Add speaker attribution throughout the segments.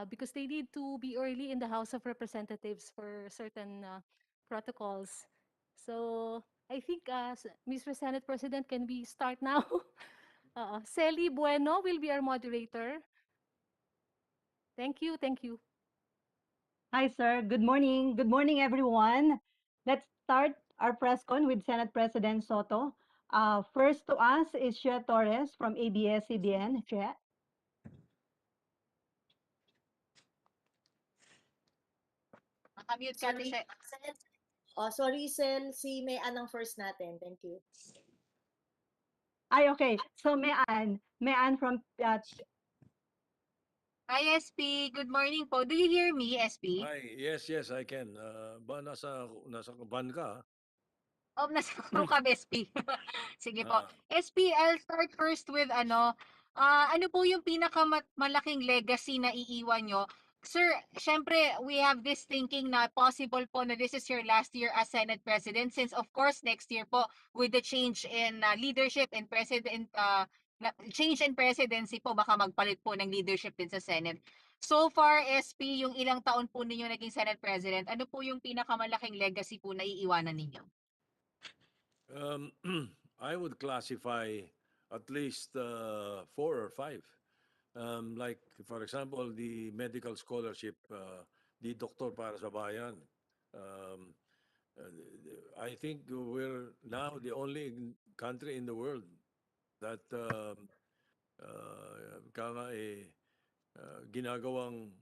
Speaker 1: because they need to be early in the House of Representatives for certain protocols. So I think, Mr. Senate President, can we start now? Celi Bueno will be our moderator. Thank you. Thank you.
Speaker 2: Hi, sir. Good morning. Good morning, everyone. Let's start our press con with Senate President Soto. First to us is Shea Torres from ABS-CBN. Shea.
Speaker 3: Makamute ka to
Speaker 4: Sorry,
Speaker 3: siya.
Speaker 4: Sel. Oh, sorry, Sel. Si May Anang first natin. Thank you.
Speaker 2: Ay, okay. So, Mayan from
Speaker 3: Hi, SP. Good morning po. Do you hear me, SP?
Speaker 5: Hi, yes, I can. Ba nasa van ka?
Speaker 3: Oh, nasa crew ka, SP. Sige po.
Speaker 5: Ah,
Speaker 3: SP, I'll start first with ano po yung pinakamalaking legacy na iiwan nyo? Sir, syempre, we have this thinking na possible po na this is your last year as Senate President since of course next year po with the change in leadership and change in presidency po baka magpalit po ng leadership din sa Senate. So far, SP, yung ilang taon po ninyo naging Senate President, ano po yung pinakamalaking legacy po na iiwanan ninyo?
Speaker 5: I would classify at least 4 or 5. Like, for example, the medical scholarship, the Doktor para sa Bayan. Um, I think we're now the only country in the world that ginagawang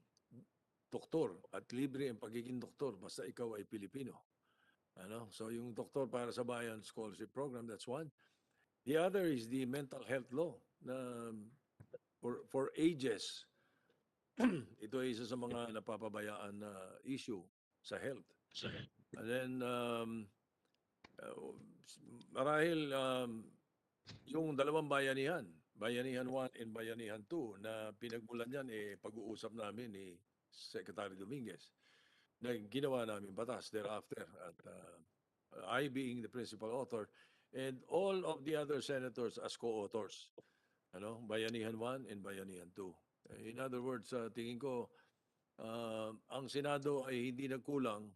Speaker 5: doktor at libre ang pagiging doktor basta ikaw ay Pilipino. So yung Doktor para sa Bayan Scholarship Program, that's one. The other is the mental health law na for ages, ito ay isa sa mga napapabayaan na issue sa health. And then, marahil yung dalawang bayanihan, Bayanihan 1 and Bayanihan 2, na pinagmulan yan, pag-uusap namin ni Secretary Dominguez na ginawa namin batas thereafter. At I being the principal author, and all of the other senators as co-authors. Bayanihan 1 and Bayanihan 2. In other words, tingin ko, ang Senado ay hindi nagkulang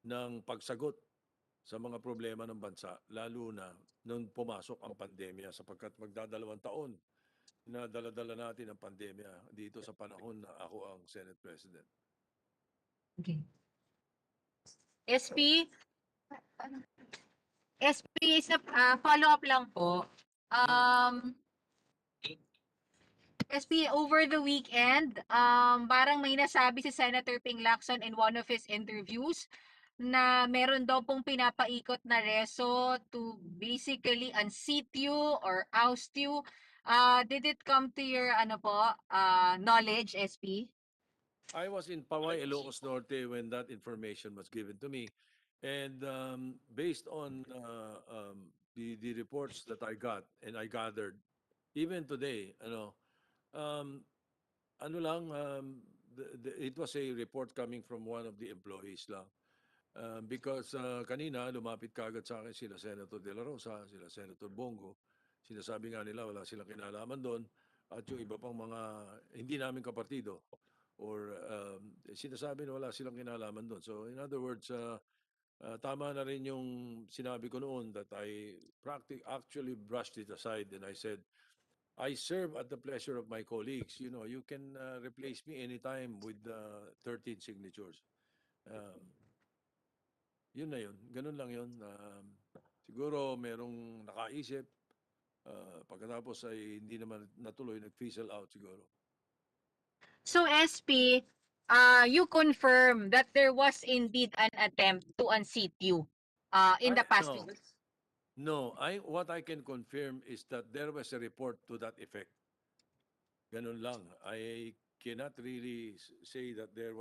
Speaker 5: ng pagsagot sa mga problema ng bansa, lalo na nung pumasok ang pandemya sapagkat magdadalawang taon na dala-dala natin ang pandemya dito sa panahon na ako ang Senate President.
Speaker 3: Okay. SP, SP, is a follow-up lang po. SP, over the weekend, parang may nasabi si Senator Ping Lacson in one of his interviews na meron daw pong pinapaikot na reso to basically unseat you or oust you. Did it come to your knowledge, SP?
Speaker 5: I was in Paway, Ilocos Norte when that information was given to me. And based on the reports that I got and I gathered, even today, um, it was a report coming from one of the employees lang. Because kanina, lumapit kaagad sa akin sila Senator De La Rosa, sila Senator Bongo. Sinasabi nga nila wala silang kinalaman doon. At yung iba pang mga hindi namin kapartido or sinasabi na wala silang kinalaman doon. So in other words, tama na rin yung sinabi ko noon that I actually brushed it aside and I said, I serve at the pleasure of my colleagues. You can replace me anytime with 13 signatures. Yun na yun. Ganun lang yun. Siguro merong nakaisip. Pagkatapos ay hindi naman natuloy, nag-fizzle out siguro.
Speaker 3: So SP, you confirm that there was indeed an attempt to unseat you in the past
Speaker 5: No.
Speaker 3: weeks.
Speaker 5: No, what I can confirm is that there was a report to that effect. Ganun lang. I cannot really say that the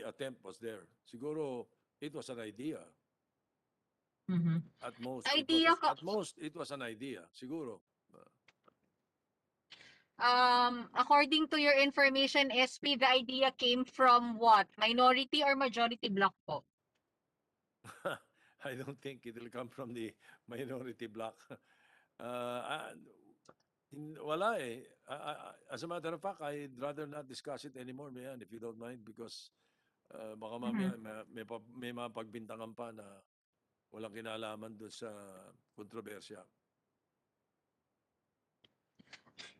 Speaker 5: attempt was there. Siguro, it was an idea.
Speaker 3: Mm-hmm.
Speaker 5: At most, it was an idea. Siguro.
Speaker 3: According to your information, SP, the idea came from what? Minority or majority bloc po?
Speaker 5: I don't think it will come from the minority bloc. Wala eh. As a matter of fact, I'd rather not discuss it anymore, Mayan, if you don't mind, because baka mamaya
Speaker 3: Mhm.
Speaker 5: may mga pagbintangan pa na walang kinalaman doon sa kontrobersya.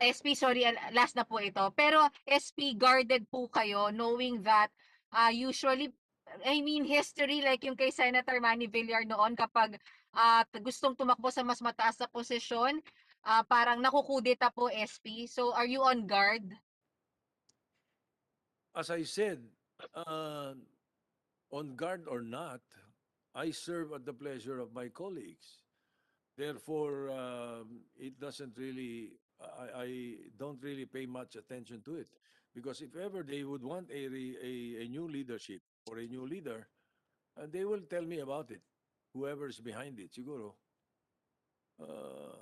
Speaker 3: SP, sorry, last na po ito. Pero SP, guarded po kayo knowing that usually, I mean, history like yung kay Senator Manny Villar noon kapag gustong tumakbo sa mas mataas na posisyon, parang nakukudeta po SP. So, are you on guard?
Speaker 5: As I said, uh, on guard or not, I serve at the pleasure of my colleagues. Therefore, it doesn't really, I don't really pay much attention to it. Because if ever they would want a new leadership or a new leader, they will tell me about it. Whoever's behind it, siguro. Uh,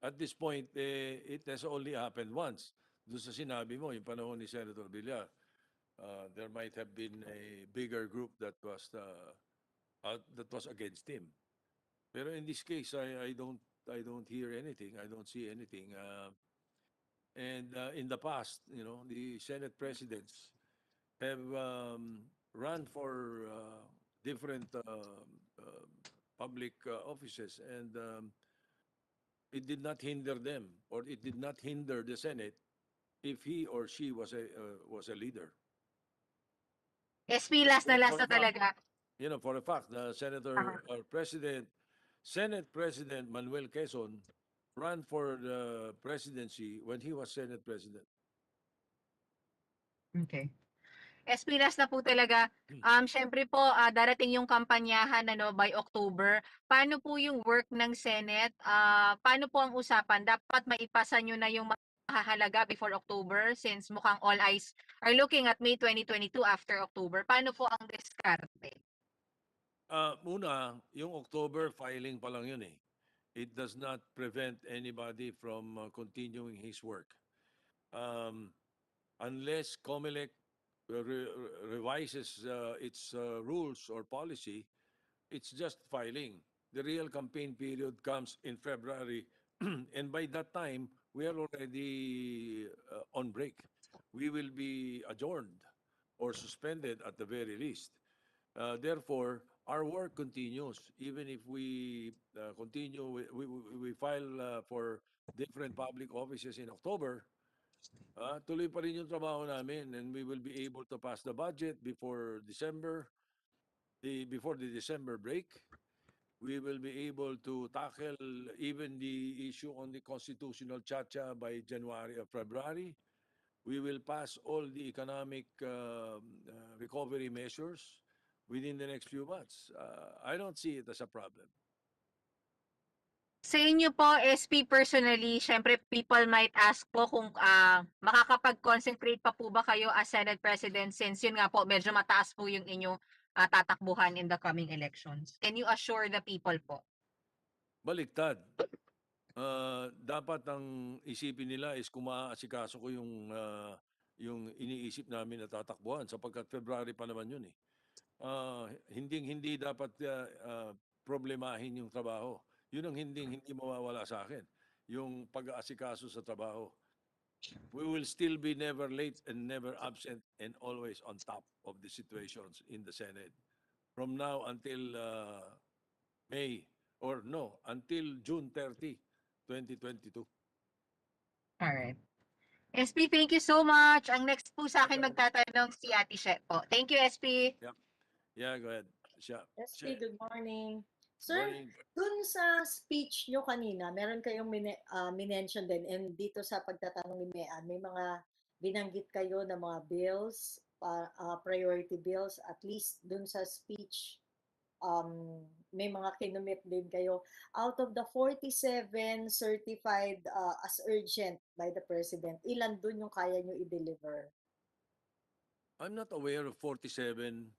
Speaker 5: at this point, it has only happened once. Doon sa sinabi mo, yung panahon ni Senator Villar, there might have been a bigger group that was against him. Pero in this case, I don't hear anything. I don't see anything. And in the past, the Senate presidents have run for different public offices, and it did not hinder them, or it did not hinder the Senate if he or she was a leader.
Speaker 3: SP, last
Speaker 5: For a
Speaker 3: na
Speaker 5: fact,
Speaker 3: talaga.
Speaker 5: for a fact, the Senator or Senate President Manuel Quezon ran for the presidency when he was Senate President.
Speaker 3: Okay. SP, last na po talaga. Syempre po, darating yung kampanyahan by October. Paano po yung work ng Senate? Paano po ang usapan? Dapat maipasa nyo na yung mahahalaga before October since mukhang all eyes are looking at May 2022 after October. Paano po ang diskarte?
Speaker 5: Una, yung October filing pa lang yun eh. It does not prevent anybody from continuing his work. Um, unless COMELEC revises its rules or policy, it's just filing. The real campaign period comes in February, and by that time, we are already on break. We will be adjourned or suspended at the very least. Therefore, our work continues. Even if we continue, we file for different public offices in October, tuloy pa rin yung trabaho namin, and we will be able to pass the budget before before the December break. We will be able to tackle even the issue on the constitutional chacha by January or February. We will pass all the economic recovery measures within the next few months. I don't see it as a problem.
Speaker 3: Sa inyo po, SP personally, syempre people might ask po kung makakapag-concentrate pa po ba kayo as Senate President since yun nga po, medyo mataas po yung inyong tatakbuhan in the coming elections. Can you assure the people po?
Speaker 5: Baliktad. Dapat ang isipin nila is kung maaasikaso ko yung iniisip namin na tatakbuhan sapagkat February pa naman yun eh. Hindi dapat problemahin yung trabaho. Yun ang hindi mawawala sa akin. Yung pag-aasikaso sa trabaho. We will still be never late and never absent and always on top of the situations in the Senate. From now until May, or no, until June 30, 2022.
Speaker 3: Alright. SP, thank you so much. Ang next po sa akin
Speaker 5: Okay.
Speaker 3: magtatanong si Ate Shet po. Thank you, SP.
Speaker 5: Yep. Yeah, go ahead.
Speaker 4: SP, good morning. Sir,
Speaker 5: Morning.
Speaker 4: dun sa speech nyo kanina, meron kayong minention din, and dito sa pagtatanong ni Mean, may mga binanggit kayo na mga bills, priority bills, at least dun sa speech, may mga kinumit din kayo. Out of the 47 certified as urgent by the President, ilan dun yung kaya nyo i-deliver?
Speaker 5: I'm not aware of 47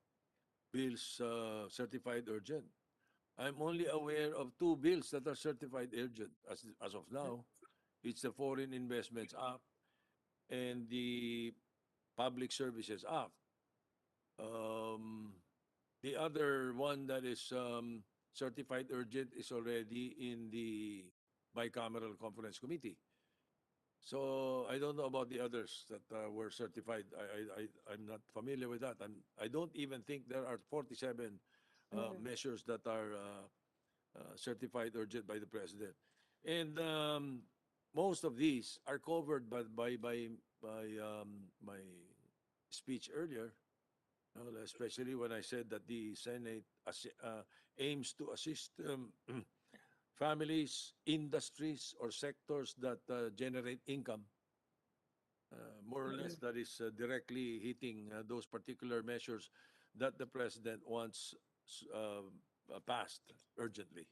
Speaker 5: bills certified urgent. I'm only aware of 2 bills that are certified urgent as of now. It's the Foreign Investments Act and the Public Services Act. The other one that is certified urgent is already in the bicameral conference committee. So I don't know about the others that were certified. I'm not familiar with that. I don't even think there are 47
Speaker 4: Mm.
Speaker 5: measures that are certified urgent by the president. And most of these are covered by my speech earlier, especially when I said that the Senate aims to assist families, industries, or sectors that generate income. More or less, that is directly hitting those particular measures that the president wants passed urgently.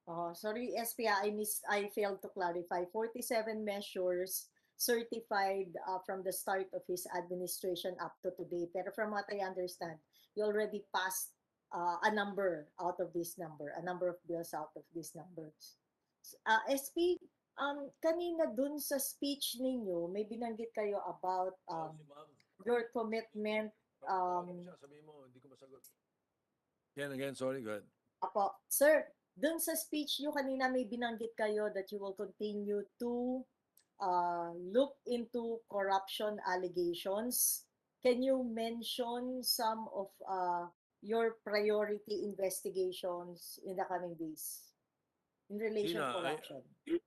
Speaker 4: Oh, sorry, SPA, I failed to clarify. 47 measures certified from the start of his administration up to today. Pero from what I understand, you already passed a number out of this number, a number of bills out of these numbers. SP, kanina dun sa speech ninyo, may binanggit kayo about
Speaker 5: Si ma'am,
Speaker 4: your commitment.
Speaker 5: tawagin mo
Speaker 4: Um,
Speaker 5: siya, sabihin mo, hindi ko masagot. Again, sorry, go ahead.
Speaker 4: Apo, sir, dun sa speech nyo kanina may binanggit kayo that you will continue to look into corruption allegations. Can you mention some of your priority investigations in the coming days in
Speaker 5: Hindi
Speaker 4: relation to
Speaker 5: na,
Speaker 4: corruption?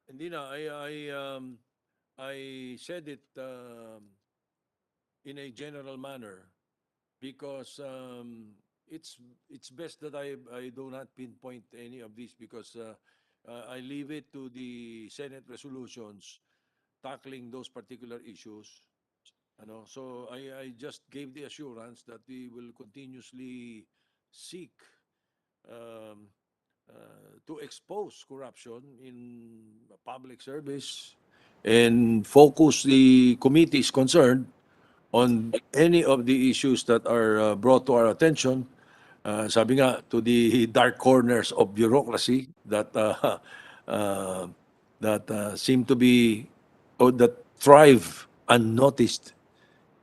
Speaker 5: hindi na, I said it in a general manner because it's best that I do not pinpoint any of these because I leave it to the Senate resolutions tackling those particular issues. Ano? So I just gave the assurance that we will continuously seek um, to expose corruption in public service and focus the committees concerned on any of the issues that are brought to our attention. Sabi nga, to the dark corners of bureaucracy that uh, seem to be or that thrive unnoticed.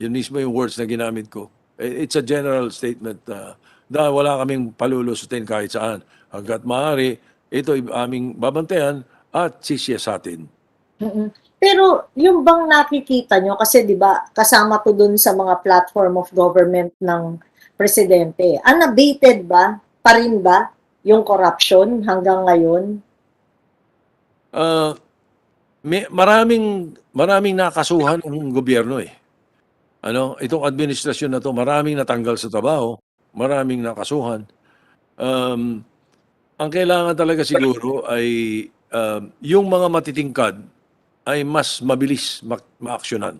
Speaker 5: Yun mismo yung words na ginamit ko. It's a general statement na wala kaming palulusutin kahit saan. Hanggat maaari, ito aming babantayan at sisiyasatin.
Speaker 4: Mm. Pero yung bang nakikita nyo, kasi di ba kasama to dun sa mga platform of government ng presidente, unabated ba, pa rin ba yung corruption hanggang ngayon?
Speaker 5: Uh, maraming nakasuhan ng gobyerno eh. Ano, itong administrasyon na to, maraming natanggal sa trabaho, maraming nakasuhan. Um, ang kailangan talaga siguro ay yung mga matitingkad ay mas mabilis ma-actionan.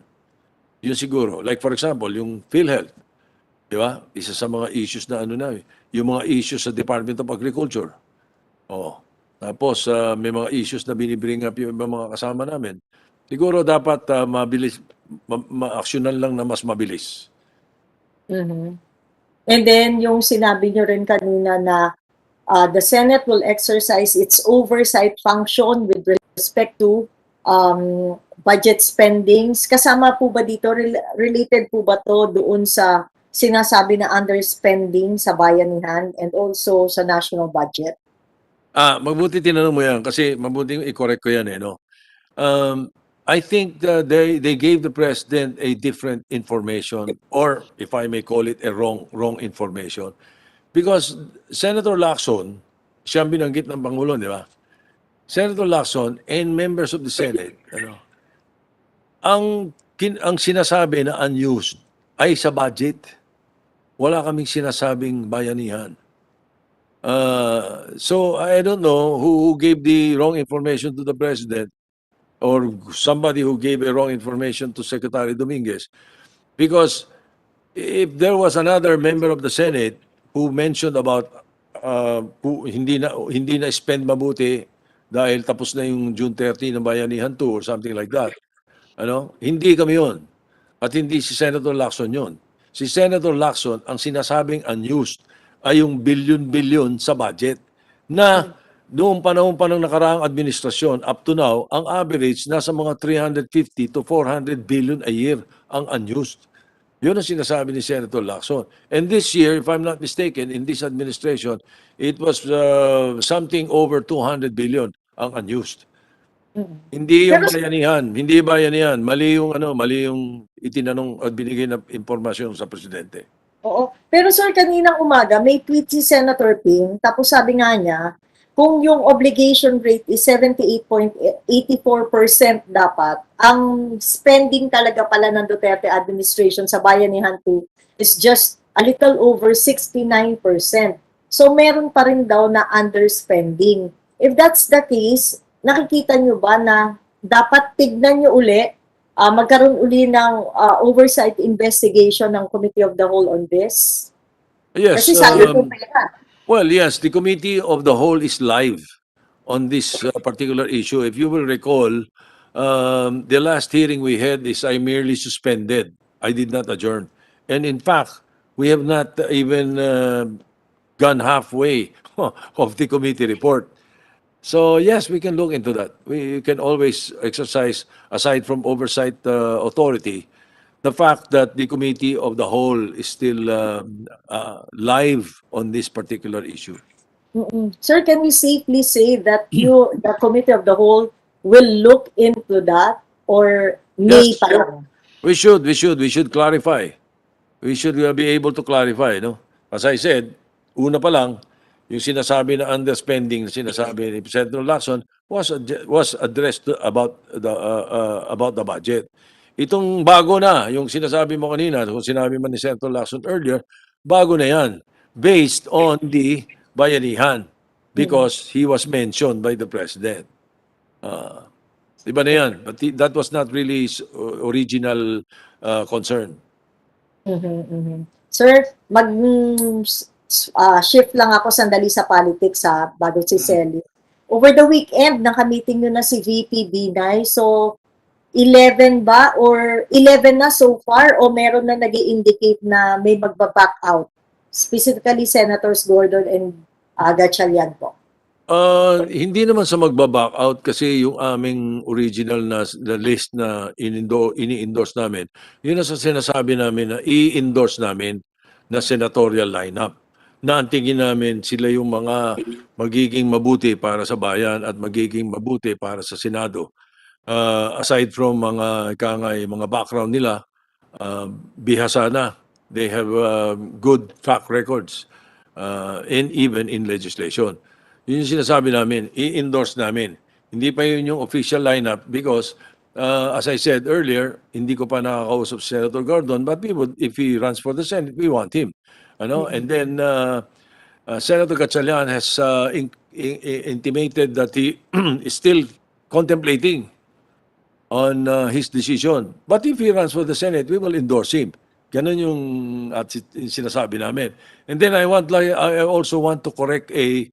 Speaker 5: Yun siguro. Like for example, yung PhilHealth, di ba? Isa sa mga issues na ano na, yung mga issues sa Department of Agriculture. Oo. Tapos may mga issues na binibring up yung ibang mga kasama namin. Siguro dapat mabilis, ma-actionan lang na mas mabilis.
Speaker 4: Mhm. And then yung sinabi nyo rin kanina na the Senate will exercise its oversight function with respect to budget spendings. Kasama po ba dito, related po ba to doon sa sinasabi na underspending sa bayanihan and also sa national budget?
Speaker 5: Mabuti tinanong mo yan kasi mabuti i-correct ko yan eh, no? I think they gave the president a different information or if I may call it a wrong information. Because Senator Lacson, siya ang binanggit ng Pangulo, di ba? Senator Lacson and members of the Senate, ano, ang sinasabi na unused ay sa budget. Wala kaming sinasabing bayanihan. So I don't know who gave the wrong information to the president or somebody who gave a wrong information to Secretary Dominguez. Because if there was another member of the Senate who mentioned about who hindi na spend mabuti dahil tapos na yung June 30 ng Bayanihan 2 or something like that. Ano? Hindi kami yon. At hindi si Senator Lacson yon. Si Senator Lacson, ang sinasabing unused ay yung billion-billion sa budget na noong panahon pa ng nakaraang administrasyon, up to now, ang average nasa mga 350 to 400 billion a year ang unused. Yun ang sinasabi ni Senator Lacson. And this year, if I'm not mistaken, in this administration, it was something over 200 billion ang unused.
Speaker 4: Mm.
Speaker 5: Hindi yung
Speaker 4: Pero
Speaker 5: bayanihan, hindi bayanihan. Mali yung itinanong at binigay na impormasyon sa presidente.
Speaker 4: oo. Pero sir, kaninang umaga, may tweet si Senator Ping, tapos sabi nga niya, kung yung obligation rate is 78.84% dapat, ang spending talaga pala ng Duterte administration sa Bayanihan 2 is just a little over 69%. So meron pa rin daw na underspending. If that's the case, nakikita nyo ba na dapat tignan nyo uli, magkaroon uli ng oversight investigation ng Committee of the Whole on this?
Speaker 5: Yes,
Speaker 4: Kasi sayang yung pera.
Speaker 5: well, yes, the committee of the whole is live on this particular issue. If you will recall, the last hearing we had is I merely suspended. I did not adjourn. And in fact, we have not even gone halfway of the committee report. So yes, we can look into that. We can always exercise, aside from oversight authority, the fact that the committee of the whole is still live on this particular issue.
Speaker 4: Mm-mm. Sir, can we safely say that the Committee of the Whole, will look into that or may
Speaker 5: Yes,
Speaker 4: pa lang?
Speaker 5: we should clarify. We should be able to clarify, no? As I said, una pa lang, yung sinasabi na underspending na sinasabi ni Senator Lacson was addressed about the budget. Itong bago na, yung sinasabi mo kanina, kung sinabi man ni Senator Lacson earlier, bago na yan, based on the bayanihan because he was mentioned by the President. Iba na yan. But that was not really his original concern.
Speaker 4: Sir, shift lang ako sandali sa politics ha, bago si Selly. Over the weekend, nakamiting nyo na si VP Binay. So, 11 ba or 11 na so far o meron na nag-indicate na may magba-back out? Specifically, Senators Gordon and Gatchalian po.
Speaker 5: Hindi naman sa magba-back out kasi yung aming original na list na ini-endorse namin, yun na sa sinasabi namin na i-endorse namin na senatorial lineup. Na ang tingin namin sila yung mga magiging mabuti para sa bayan at magiging mabuti para sa Senado. Aside from mga background nila, bihasa na. They have good track records and even in legislation. Yun yung sinasabi namin, i-endorse namin. Hindi pa yun yung official lineup because as I said earlier, hindi ko pa nakakausap si Senator Gordon, but we would, if he runs for the Senate, we want him. Ano? And then Senator Gatchalian has intimated that he is still contemplating on his decision. But if he runs for the Senate, we will endorse him. Ganun yung sinasabi namin. And then I also want to correct a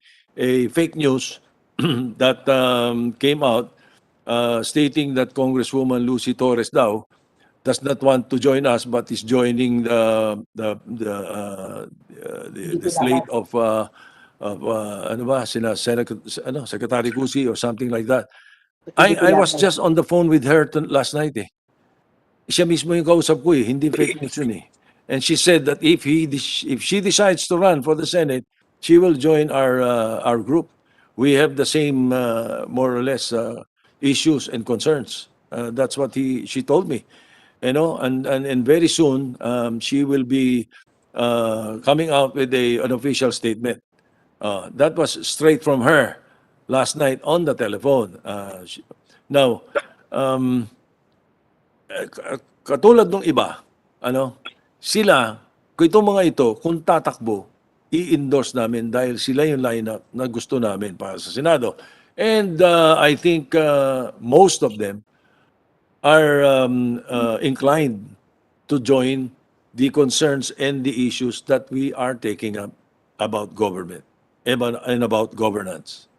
Speaker 5: fake news that came out stating that Congresswoman Lucy Torres daw does not want to join us but is joining the slate of ano ba Secretary Cusi or something like that. I was just on the phone with her last night eh. Siya mismo yung kausap ko eh, hindi fake news yun eh. And she said that if she decides to run for the Senate, she will join our group. We have the same more or less issues and concerns. That's what she told me. You know, and very soon she will be coming out with an official statement. That was straight from her last night on the telephone. Now, katulad ng iba, sila, kung itong mga ito, kung tatakbo, i-endorse namin dahil sila yung lineup na gusto namin para sa Senado. And I think most of them are inclined to join the concerns and the issues that we are taking up about government and about governance.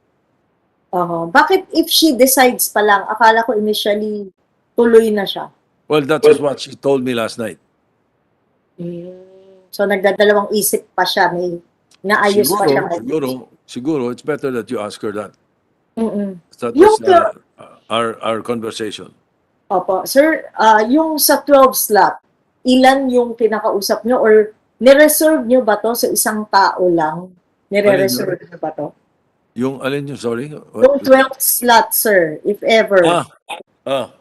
Speaker 4: Bakit if she decides pa lang, akala ko initially tuloy na siya?
Speaker 5: Well, that was what she told me last night.
Speaker 4: So nagdadalawang isip pa siya, may naayos pa siya.
Speaker 5: Siguro, it's better that you ask her that. That
Speaker 4: Yung
Speaker 5: was our conversation.
Speaker 4: Opo. Sir, yung sa 12 slot, ilan yung kinakausap nyo or nireserve nyo ba to sa isang tao lang? Nire-reserve nyo ba to?
Speaker 5: Yung alin yung, sorry?
Speaker 4: Yung 12th slot, sir, if ever.
Speaker 5: Ah.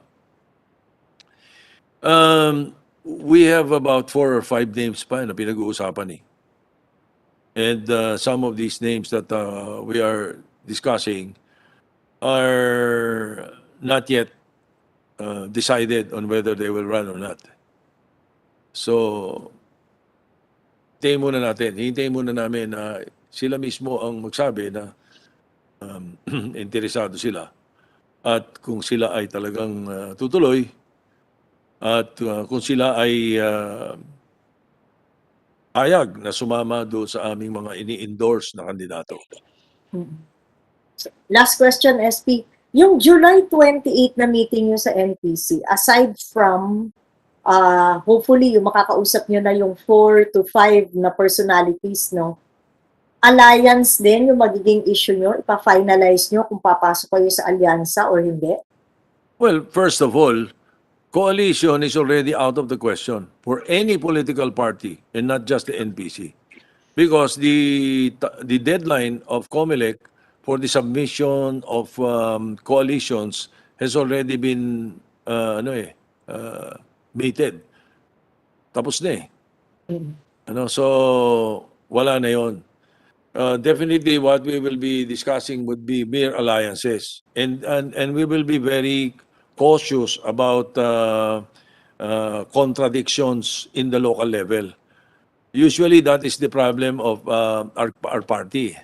Speaker 5: We have about 4 or 5 names pa na pinag-uusapan eh. And some of these names that we are discussing are not yet decided on whether they will run or not. So, hintayin muna natin. Hintayin muna namin na sila mismo ang magsabi na interesado sila. At kung sila ay talagang tutuloy at kung sila ay hayag na sumama doon sa aming mga ini-endorse na kandidato.
Speaker 4: Last question, SP. Yung July 28 na meeting nyo sa NPC, aside from hopefully yung makakausap nyo na yung 4 to 5 na personalities, no? Alliance din yung magiging issue nyo? Ipa-finalize nyo kung papasok kayo sa alyansa or hindi?
Speaker 5: Well, first of all, coalition is already out of the question for any political party and not just the NPC. Because the deadline of COMELEC for the submission of coalitions has already been meted. Tapos na eh. So, wala na yon. Definitely what we will be discussing would be mere alliances. And we will be very cautious about contradictions in the local level. Usually that is the problem of our party.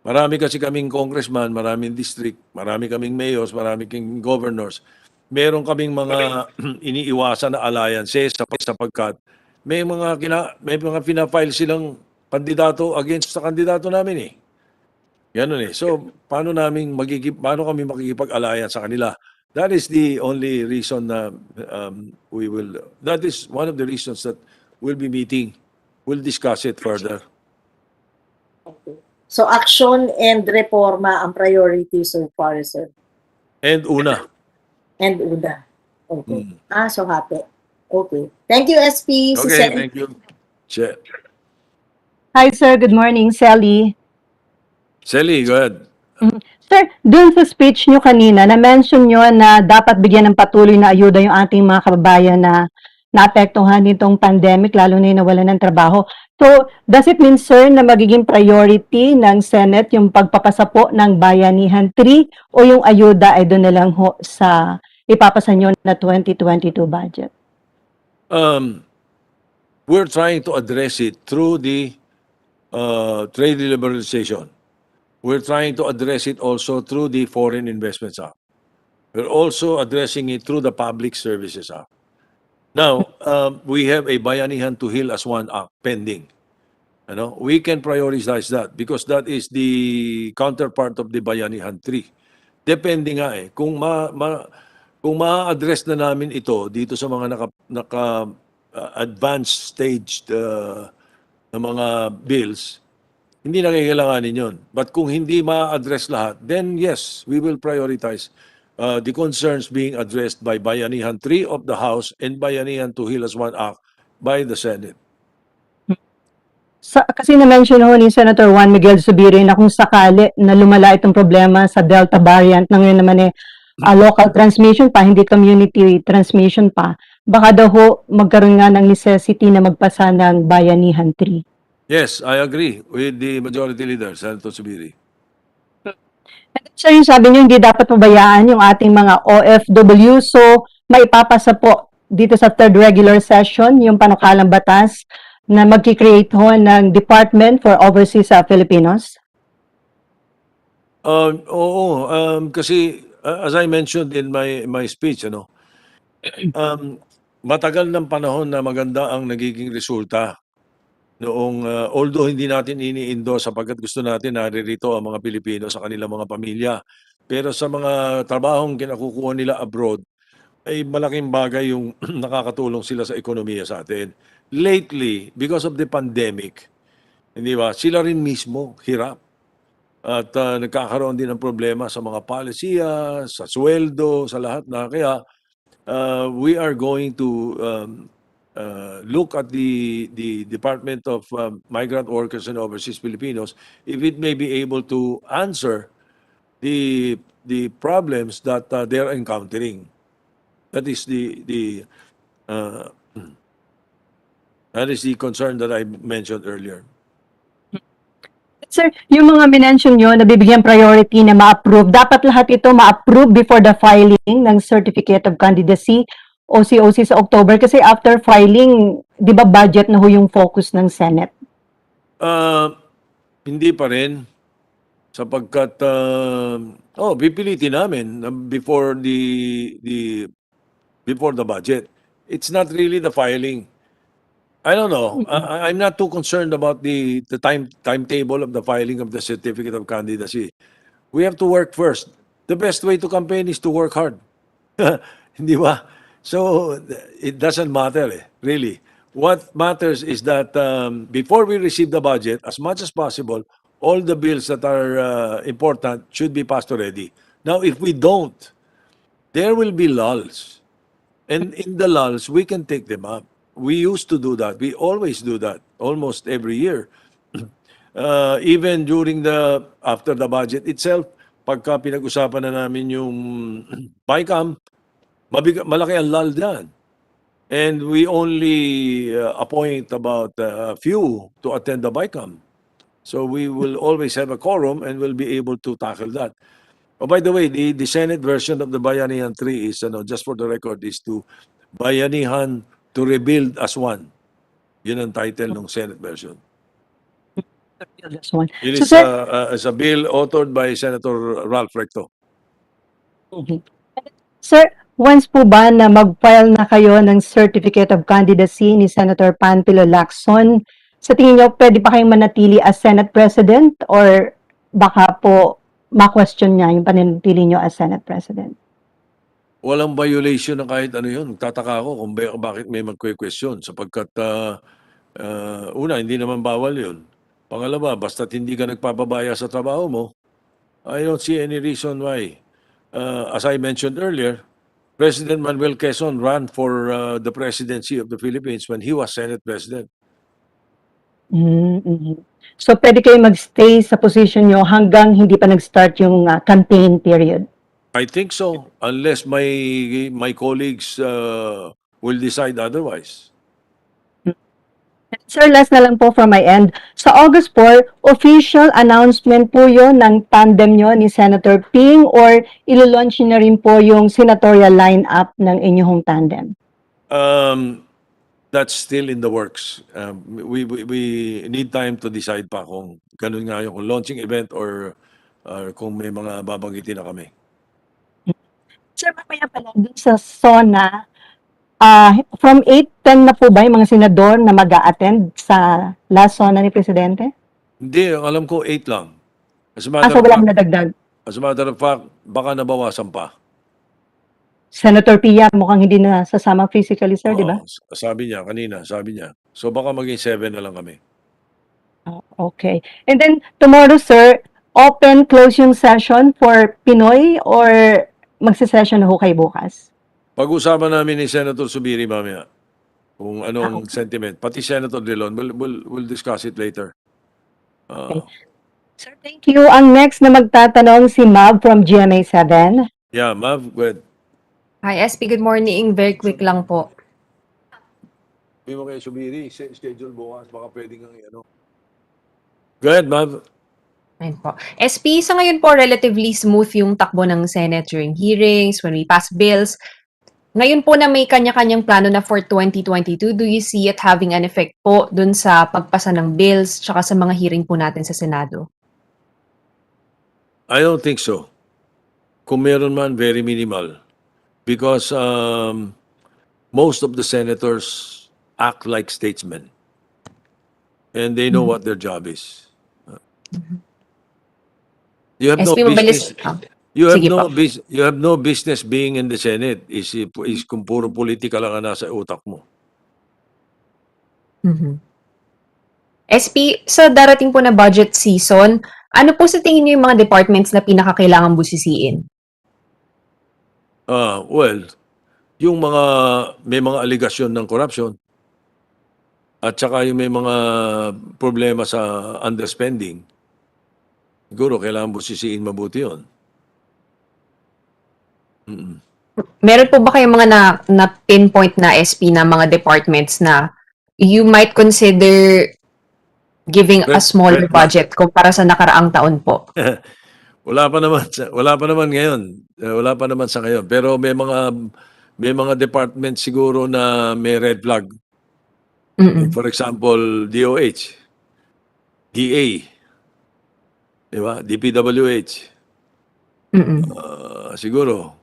Speaker 5: Marami kasi kaming congressman, maraming district, marami kaming mayors, marami kaming governors. Meron kaming mga iniiwasan na alliances sapagkat may mga fina-file silang kandidato against sa kandidato namin eh. Ganun eh. So, paano kami makikipag-alliance sa kanila? That is the only reason na that is one of the reasons that we'll be meeting. We'll discuss it further.
Speaker 4: So action and reforma ang priority so far, sir.
Speaker 5: And una.
Speaker 4: And UDA. Okay. So happy. Okay. Thank you, SP.
Speaker 5: Okay, thank you. Che.
Speaker 2: Hi, sir. Good morning, Sally.
Speaker 5: Sally, go ahead.
Speaker 2: Sir, dun sa speech nyo kanina, na-mention nyo na dapat bigyan ng patuloy na ayuda yung ating mga kababayan na naapektuhan nitong pandemic, lalo na yung nawalan ng trabaho. So, does it mean, sir, na magiging priority ng Senate yung pagpapasa po ng Bayanihan 3 o yung ayuda ay doon na lang ho sa ipapasa nyo na 2022 budget?
Speaker 5: We're trying to address it through the trade liberalization. We're trying to address it also through the Foreign Investments Act. We're also addressing it through the Public Services Act. Now, we have a Bayanihan to Heal as One Act pending. We can prioritize that because that is the counterpart of the Bayanihan 3. Depende nga eh. Kung ma-address na namin ito dito sa mga advanced stage na mga bills, hindi na kailanganin yun. But kung hindi ma-address lahat, then yes, we will prioritize the concerns being addressed by Bayanihan 3 of the House and Bayanihan to Heal as One Act by the Senate.
Speaker 2: Kasi na-mention ho ni Senator Juan Miguel Zubiri na kung sakali na lumala itong problema sa Delta variant na ngayon naman local transmission pa, hindi community transmission pa, baka daw ho magkaroon nga ng necessity na magpasa ng Bayanihan 3.
Speaker 5: Yes, I agree with the Majority Leader, Senator Zubiri.
Speaker 2: So yung sabi niyo, hindi dapat pabayaan yung ating mga OFW. So, maipapasa po dito sa third regular session yung panukalang batas na magki-create ho ng Department for Overseas Filipinos?
Speaker 5: Oo, kasi as I mentioned in my speech, matagal ng panahon na maganda ang nagiging resulta. Noong, although hindi natin ini-endorse sapagkat gusto natin naririto ang mga Pilipino sa kanilang mga pamilya. Pero sa mga trabahong kinakukuha nila abroad, ay malaking bagay yung nakakatulong sila sa ekonomiya sa atin. Lately, because of the pandemic, hindi ba, sila rin mismo hirap. At nagkakaroon din ng problema sa mga palisiya, sa sweldo, sa lahat na. Kaya we are going to look at the Department of Migrant Workers and Overseas Filipinos if it may be able to answer the problems that they're encountering. That is uh, that is the concern that I mentioned earlier.
Speaker 2: Sir, yung mga minention nyo na bibigyan priority na ma-approve, dapat lahat ito ma-approve before the filing ng Certificate of Candidacy OCOC sa October kasi after filing, di ba budget na ho yung focus ng Senate?
Speaker 5: Hindi pa rin sapagkat pipilitin namin before the budget. It's not really the filing. I don't know. I'm not too concerned about the timetable of the filing of the certificate of candidacy. We have to work first. The best way to campaign is to work hard. Hindi ba? So it doesn't matter, really. What matters is that before we receive the budget, as much as possible, all the bills that are important should be passed already. Now, if we don't, there will be lulls. And in the lulls, we can take them up. We used to do that. We always do that, almost every year. Even after the budget itself, pagka pinag-usapan na namin yung BICAM, malaki ang lull dyan. And we only appoint about a few to attend the BICAM. So we will always have a quorum and we'll be able to tackle that. Oh, by the way, the Senate version of the Bayanihan 3 is, just for the record, is to Bayanihan to rebuild as one. Yun ang title ng Senate version.
Speaker 2: This one.
Speaker 5: It
Speaker 2: So,
Speaker 5: is
Speaker 2: sir,
Speaker 5: a bill authored by Senator Ralph Recto.
Speaker 2: Sir, once po ba na mag-file na kayo ng Certificate of Candidacy ni Senator Panfilo Lacson, sa tingin niyo pwede pa kayong manatili as Senate President or baka po ma-question niya yung pananatili niyo as Senate President?
Speaker 5: Walang violation ng kahit ano yun. Tataka ako kung bakit may magkwe-question sapagkat una, hindi naman bawal yun. Pangalawa, basta't hindi ka nagpapabaya sa trabaho mo, I don't see any reason why. As I mentioned earlier, President Manuel Quezon ran for the presidency of the Philippines when he was Senate President.
Speaker 2: Mm-hmm. So, pwede kayo mag-stay sa position niyo hanggang hindi pa nag-start yung campaign period?
Speaker 5: I think so, unless my colleagues will decide otherwise.
Speaker 2: Sir, last na lang po from my end. Sa August 4, official announcement po yun ng tandem nyo ni Senator Ping or ilo-launch na rin po yung senatorial lineup ng inyong tandem?
Speaker 5: That's still in the works. We need time to decide pa kung ganun nga yung launching event or kung may mga babanggitin na kami.
Speaker 2: Sir, mamaya pala dun sa SONA, from 8-10 na po ba yung mga senador na mag-a-attend sa last SONA ni Presidente?
Speaker 5: Hindi, alam ko 8 lang. As a
Speaker 2: So
Speaker 5: matter of
Speaker 2: walang
Speaker 5: fact,
Speaker 2: nadagdag.
Speaker 5: baka nabawasan pa.
Speaker 2: Senator Pia, mukhang hindi na sasama physically, sir, di ba?
Speaker 5: Sabi niya kanina, So baka maging 7 na lang kami.
Speaker 2: Okay. And then tomorrow, sir, open close yung session for Pinoy or magse-session na ho kayo bukas?
Speaker 5: Pag-usapan namin ni Senator Subiri mamaya kung anong sentiment. Pati Senator Dillon, we'll discuss it later.
Speaker 2: Sir, thank you. Ang next na magtatanong si Mab from GMA7.
Speaker 5: Yeah, Mav, go ahead.
Speaker 6: Hi, SP. Good morning. Very quick lang po.
Speaker 5: Sabi mo kay Subiri, schedule bukas, baka pwedeng Go ahead, Mav.
Speaker 6: Ayun po. SP, sa ngayon po, relatively smooth yung takbo ng Senate during hearings, when we pass bills. Ngayon po na may kanya-kanyang plano na for 2022, do you see it having an effect po dun sa pagpasa ng bills tsaka sa mga hearing po natin sa Senado?
Speaker 5: I don't think so. Kung meron man, very minimal. Because most of the senators act like statesmen. And they know what their job is. You have no
Speaker 6: SP,
Speaker 5: business.
Speaker 6: mabilis.
Speaker 5: You
Speaker 6: Sige po.
Speaker 5: have no business being in the Senate is kung puro politika lang ang nasa utak mo.
Speaker 6: SP, sa darating po na budget season, ano po sa tingin niyo yung mga departments na pinakakailangan busisiin?
Speaker 5: Well, yung may mga aligasyon ng corruption, at saka yung may mga problema sa underspending, siguro kailangan busisiin mabuti yun.
Speaker 6: Meron po ba kayong mga na pinpoint na SP na mga departments na you might consider giving a smaller
Speaker 5: Red flag.
Speaker 6: budget kumpara sa nakaraang taon po?
Speaker 5: Wala pa naman, wala pa naman ngayon. Wala pa naman sa ngayon. Pero may mga department siguro na may red flag.
Speaker 6: Mm.
Speaker 5: For example, DOH, DA, di ba? DPWH.
Speaker 6: Mm.
Speaker 5: Siguro,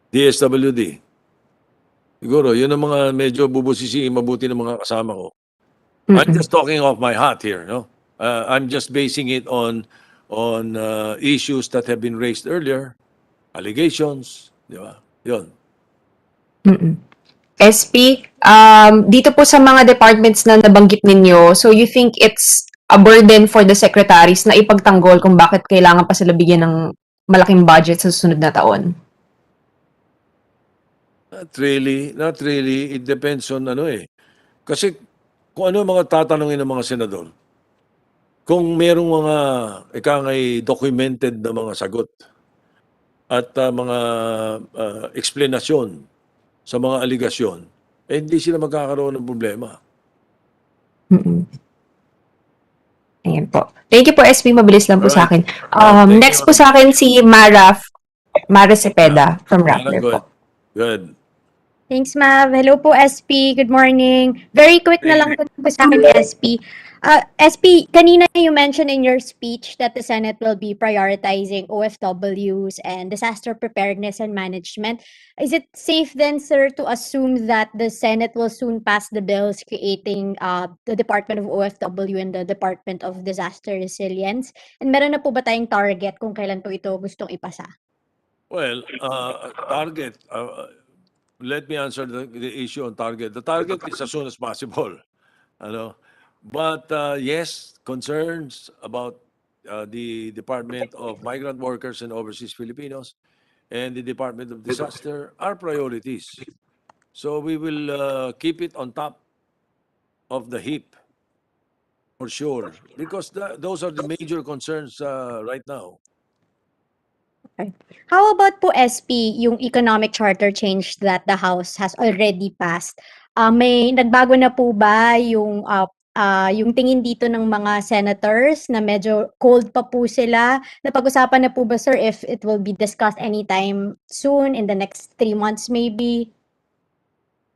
Speaker 5: DSWD. Siguro, yun ang mga medyo bubusisiin mabuti ng mga kasama ko. I'm just talking off my hat here, no? I'm just basing it on issues that have been raised earlier, allegations, di ba? Yun.
Speaker 6: SP, dito po sa mga departments na nabanggit ninyo, so you think it's a burden for the secretaries na ipagtanggol kung bakit kailangan pa sila bigyan ng malaking budget sa susunod na taon?
Speaker 5: Not really, not really. It depends on ano eh. Kasi kung ano ang mga tatanungin ng mga senador, kung merong mga ikangay documented na mga sagot at mga explanation sa mga aligasyon, eh hindi sila magkakaroon ng problema.
Speaker 6: Ayan po. Thank you po, SP. Mabilis lang po sa akin.
Speaker 5: Thank you,
Speaker 6: Next po
Speaker 5: ma'am.
Speaker 6: sa akin si Mara Cepeda from Rappler
Speaker 5: Good.
Speaker 6: po.
Speaker 5: Good.
Speaker 7: Thanks, Mav. Hello po, SP. Good morning. Very quick na lang po sa akin, SP. SP, kanina you mentioned in your speech that the Senate will be prioritizing OFWs and disaster preparedness and management. Is it safe then, sir, to assume that the Senate will soon pass the bills creating the Department of OFW and the Department of Disaster Resilience? And meron na po ba tayong target kung kailan po ito gustong ipasa?
Speaker 5: Well, target. Let me answer the issue on target. The target is as soon as possible. Ano? But yes, concerns about the Department of Migrant Workers and Overseas Filipinos and the Department of Disaster are priorities. So we will keep it on top of the heap for sure because those are the major concerns right now.
Speaker 7: Okay. How about po SP, yung economic charter change that the House has already passed? May nagbago na po ba yung tingin dito ng mga senators na medyo cold pa po sila? Napag-usapan na po ba, sir, if it will be discussed anytime soon, in the next 3 months maybe?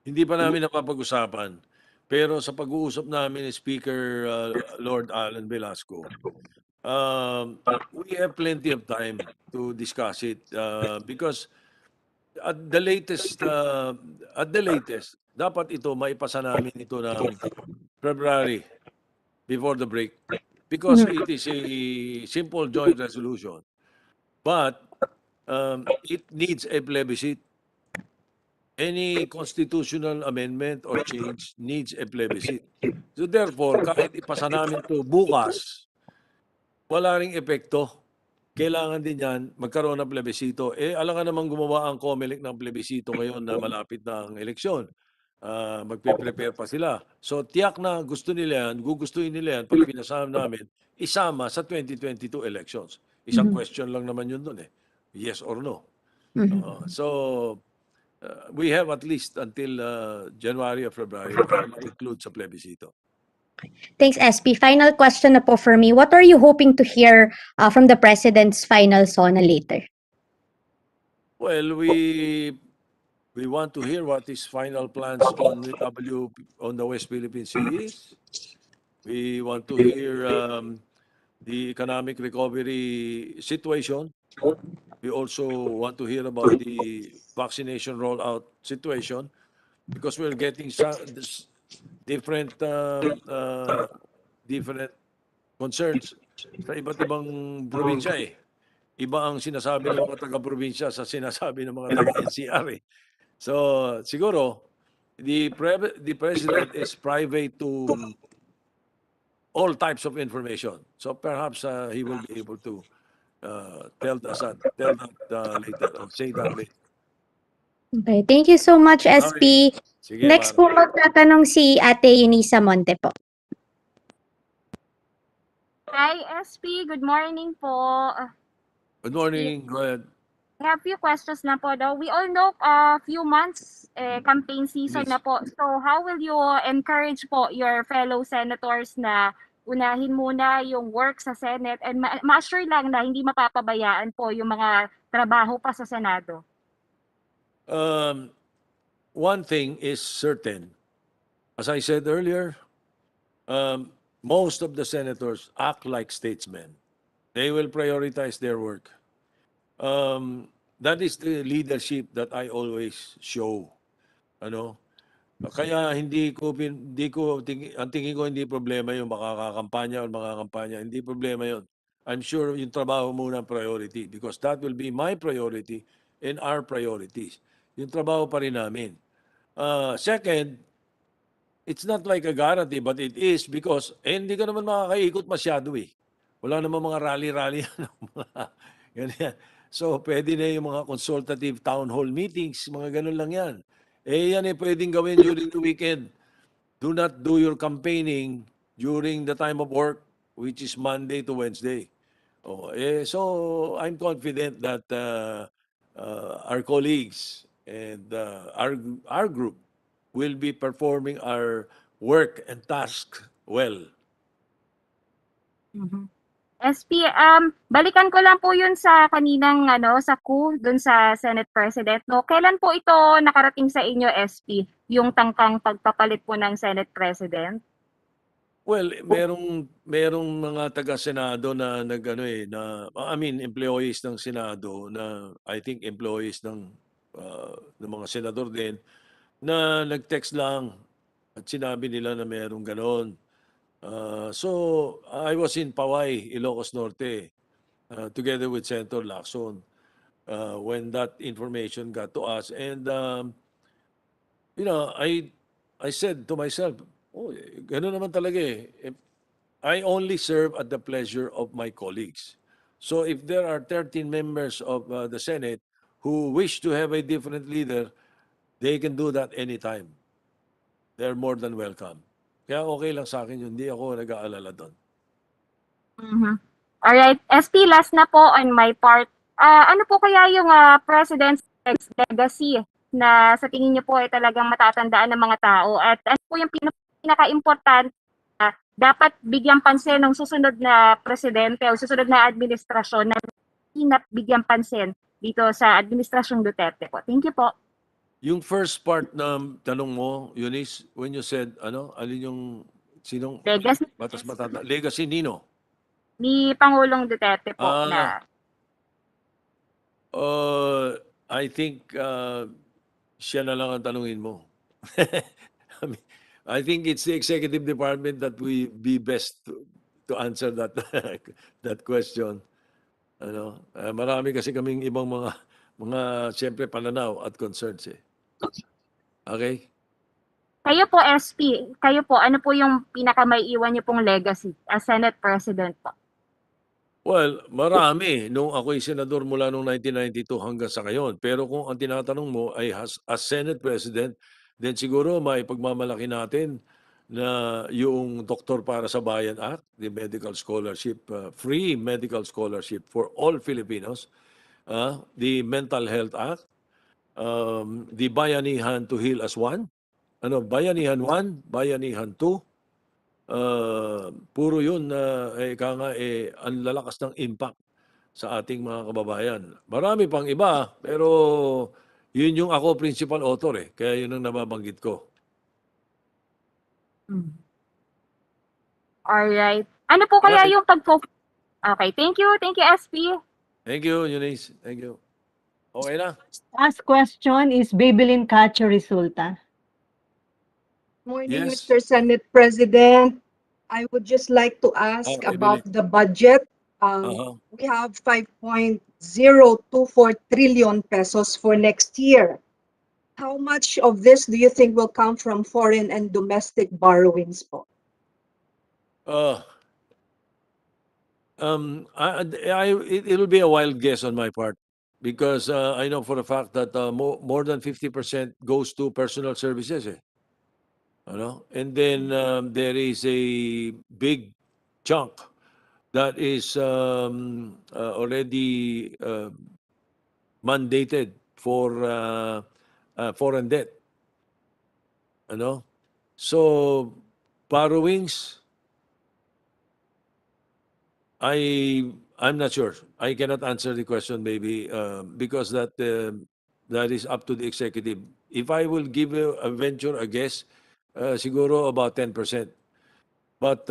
Speaker 5: Hindi pa namin napapag-usapan. Pero sa pag-uusap namin ni Speaker Lord Alan Velasco, we have plenty of time to discuss it because at the latest, dapat ito maipasa namin ito ng February before the break because it is a simple joint resolution. But it needs a plebiscite. Any constitutional amendment or change needs a plebiscite. So therefore, kahit ipasa namin ito bukas, wala ring epekto. Kailangan din yan magkaroon ng plebisito. Eh, alam nga naman gumawa ang COMELEC ng plebisito ngayon na malapit na ang eleksyon. Magpe-prepare pa sila. So tiyak na gusto nila yan, gugustuhin nila yan pag pinasama namin, isama sa 2022 elections. Isang question lang naman yun dun eh. Yes or no. So we have at least until January or February para ma-include sa plebisito.
Speaker 7: Thanks, SP. Final question na po for me. What are you hoping to hear from the President's final SONA later?
Speaker 5: Well, we want to hear what his final plans on the West Philippine Sea is. We want to hear the economic recovery situation. We also want to hear about the vaccination rollout situation because we're getting different different concerns sa iba't ibang probinsya eh. Iba ang sinasabi ng mga taga-probinsya sa sinasabi ng mga taga-NCR eh. So, siguro, the president is private to all types of information. So perhaps he will be able to tell that later or say that later.
Speaker 7: Okay, thank you so much,
Speaker 5: Sorry.
Speaker 7: SP.
Speaker 5: Sige,
Speaker 7: Next
Speaker 5: Mara.
Speaker 7: po magtatanong si Ate Eunice Monte po.
Speaker 8: Hi, SP. Good morning po.
Speaker 5: Good
Speaker 8: SP,
Speaker 5: morning. Go ahead.
Speaker 8: I have few questions na po daw. We all know few months campaign season na
Speaker 5: Yes.
Speaker 8: po. So how will you encourage po your fellow senators na unahin muna yung work sa Senate and ma-assure lang na hindi mapapabayaan po yung mga trabaho pa sa Senado?
Speaker 5: Um, One thing is certain. As I said earlier, most of the senators act like statesmen. They will prioritize their work. That is the leadership that I always show. Ano? Kaya ang tingin ko hindi problema yung makakakampanya o makakampanya. Hindi problema yon. I'm sure yung trabaho muna ang priority because that will be my priority and our priorities. Yung trabaho pa rin namin. Second, it's not like a guarantee, but it is because hindi ka naman makakaikot masyado eh. Wala naman mga rally-rally yan. Mga ganyan. So, pwede na yung mga consultative town hall meetings, mga ganun lang yan. Eh, yan eh pwedeng gawin during the weekend. Do not do your campaigning during the time of work, which is Monday to Wednesday. So, I'm confident that our colleagues and our group will be performing our work and task well.
Speaker 8: SP, balikan ko lang po yun sa kaninang sa dun sa Senate President, no? Kailan po ito nakarating sa inyo, SP, yung tangkang pagpapalit po ng Senate President?
Speaker 5: Well, merong mga taga-Senado na employees ng Senado na I think employees ng mga senador din na nag-text lang at sinabi nila na merong ganon. So, I was in Paway, Ilocos Norte, together with Senator Lacson when that information got to us. And, I said to myself, oh, gano'n naman talaga eh. I only serve at the pleasure of my colleagues. So if there are 13 members of the Senate who wish to have a different leader, they can do that anytime. They're more than welcome. Kaya okay lang sa akin yun. Hindi ako nag-aalala doon.
Speaker 8: Alright, SP, last na po on my part. Ano po kaya yung President's legacy na sa tingin niyo po ay talagang matatandaan ng mga tao? At ano po yung pinaka-importante na dapat bigyang pansin ng susunod na presidente o susunod na administrasyon na hinap bigyang pansin dito sa administrasyong Duterte po? Thank you po.
Speaker 5: Yung first part na tanong mo, Eunice, when you said, alin yung, sinong,
Speaker 8: Legacy
Speaker 5: batas matanda, legacy nino?
Speaker 8: ni Pangulong Duterte po
Speaker 5: Ah,
Speaker 8: na
Speaker 5: I think siya na lang ang tanungin mo. I mean, I think it's the executive department that we be best to answer that that question. Marami kasi kaming ibang mga siyempre pananaw at concerns eh. Okay?
Speaker 8: kayo po SP, kayo po ano po yung pinakamaiiwan niyo pong legacy as Senate President po?
Speaker 5: Well, marami nung ako'y senador mula noong 1992 hanggang sa ngayon. Pero kung ang tinatanong mo ay as Senate President, then siguro may pagmamalaki natin na yung Doktor para sa Bayan Act, the medical scholarship, free medical scholarship for all Filipinos, the Mental Health Act, the Bayanihan to Heal as One, Bayanihan 1, Bayanihan 2, puro yun na ang lalakas ng impact sa ating mga kababayan. Marami pang iba, pero yun yung ako principal author eh. Kaya yun ang nababanggit ko.
Speaker 8: Alright. Ano po kaya
Speaker 5: Alright.
Speaker 8: yung Okay, thank you SP.
Speaker 5: Thank you, Eunice. Thank you. Okay na?
Speaker 2: Last question is Babylin Cacho Resulta.
Speaker 9: Morning,
Speaker 5: Yes.
Speaker 9: Mr. Senate President. I would just like to ask
Speaker 5: Okay,
Speaker 9: about
Speaker 5: Billy.
Speaker 9: the budget. We have 5.024 trillion pesos for next year. How much of this do you think will come from foreign and domestic borrowings po?
Speaker 5: It'll be a wild guess on my part. because I know for a fact that more than 50% goes to personal services. And then there is a big chunk that is already mandated for foreign debt. Ano? So, borrowings, I'm not sure. I cannot answer the question maybe because that is up to the executive. If I will give a venture a guess, siguro about 10%. But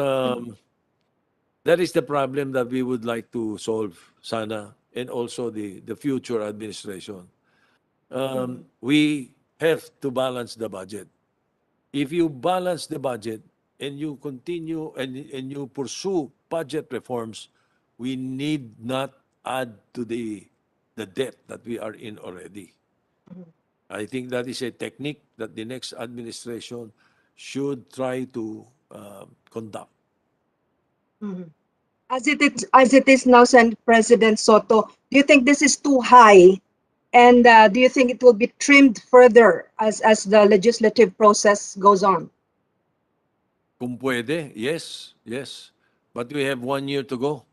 Speaker 5: that is the problem that we would like to solve, sana, and also the future administration. We have to balance the budget. If you balance the budget and you continue and you pursue budget reforms, we need not add to the debt that we are in already. I think that is a technique that the next administration should try to conduct.
Speaker 9: Mhm. As it is now, Senate President Soto, do you think this is too high? And do you think it will be trimmed further as the legislative process goes on?
Speaker 5: Kung pwede, yes, yes. But we have 1 year to go.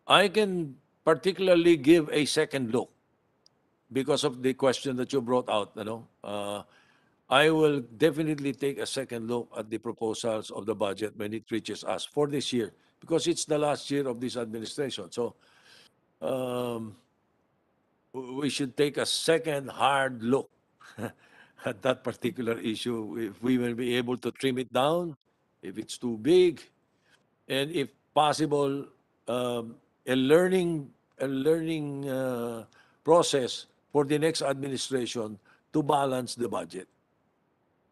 Speaker 5: I can particularly give a second look because of the question that you brought out. I will definitely take a second look at the proposals of the budget when it reaches us for this year because it's the last year of this administration. So um, we should take a second hard look at that particular issue. If we will be able to trim it down, if it's too big, and if possible, a learning process for the next administration to balance the budget.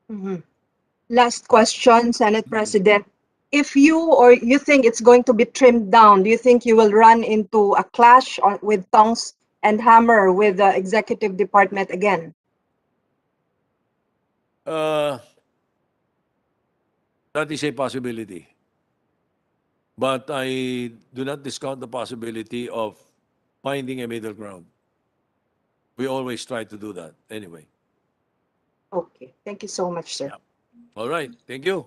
Speaker 9: Mhm. Last question, Senate President. If you think it's going to be trimmed down, do you think you will run into a clash with tongs and hammer with the executive department again?
Speaker 5: Uh, that is a possibility. But I do not discount the possibility of finding a middle ground. We always try to do that anyway.
Speaker 9: Okay, thank you so much, sir.
Speaker 5: Yeah. All right. Thank you.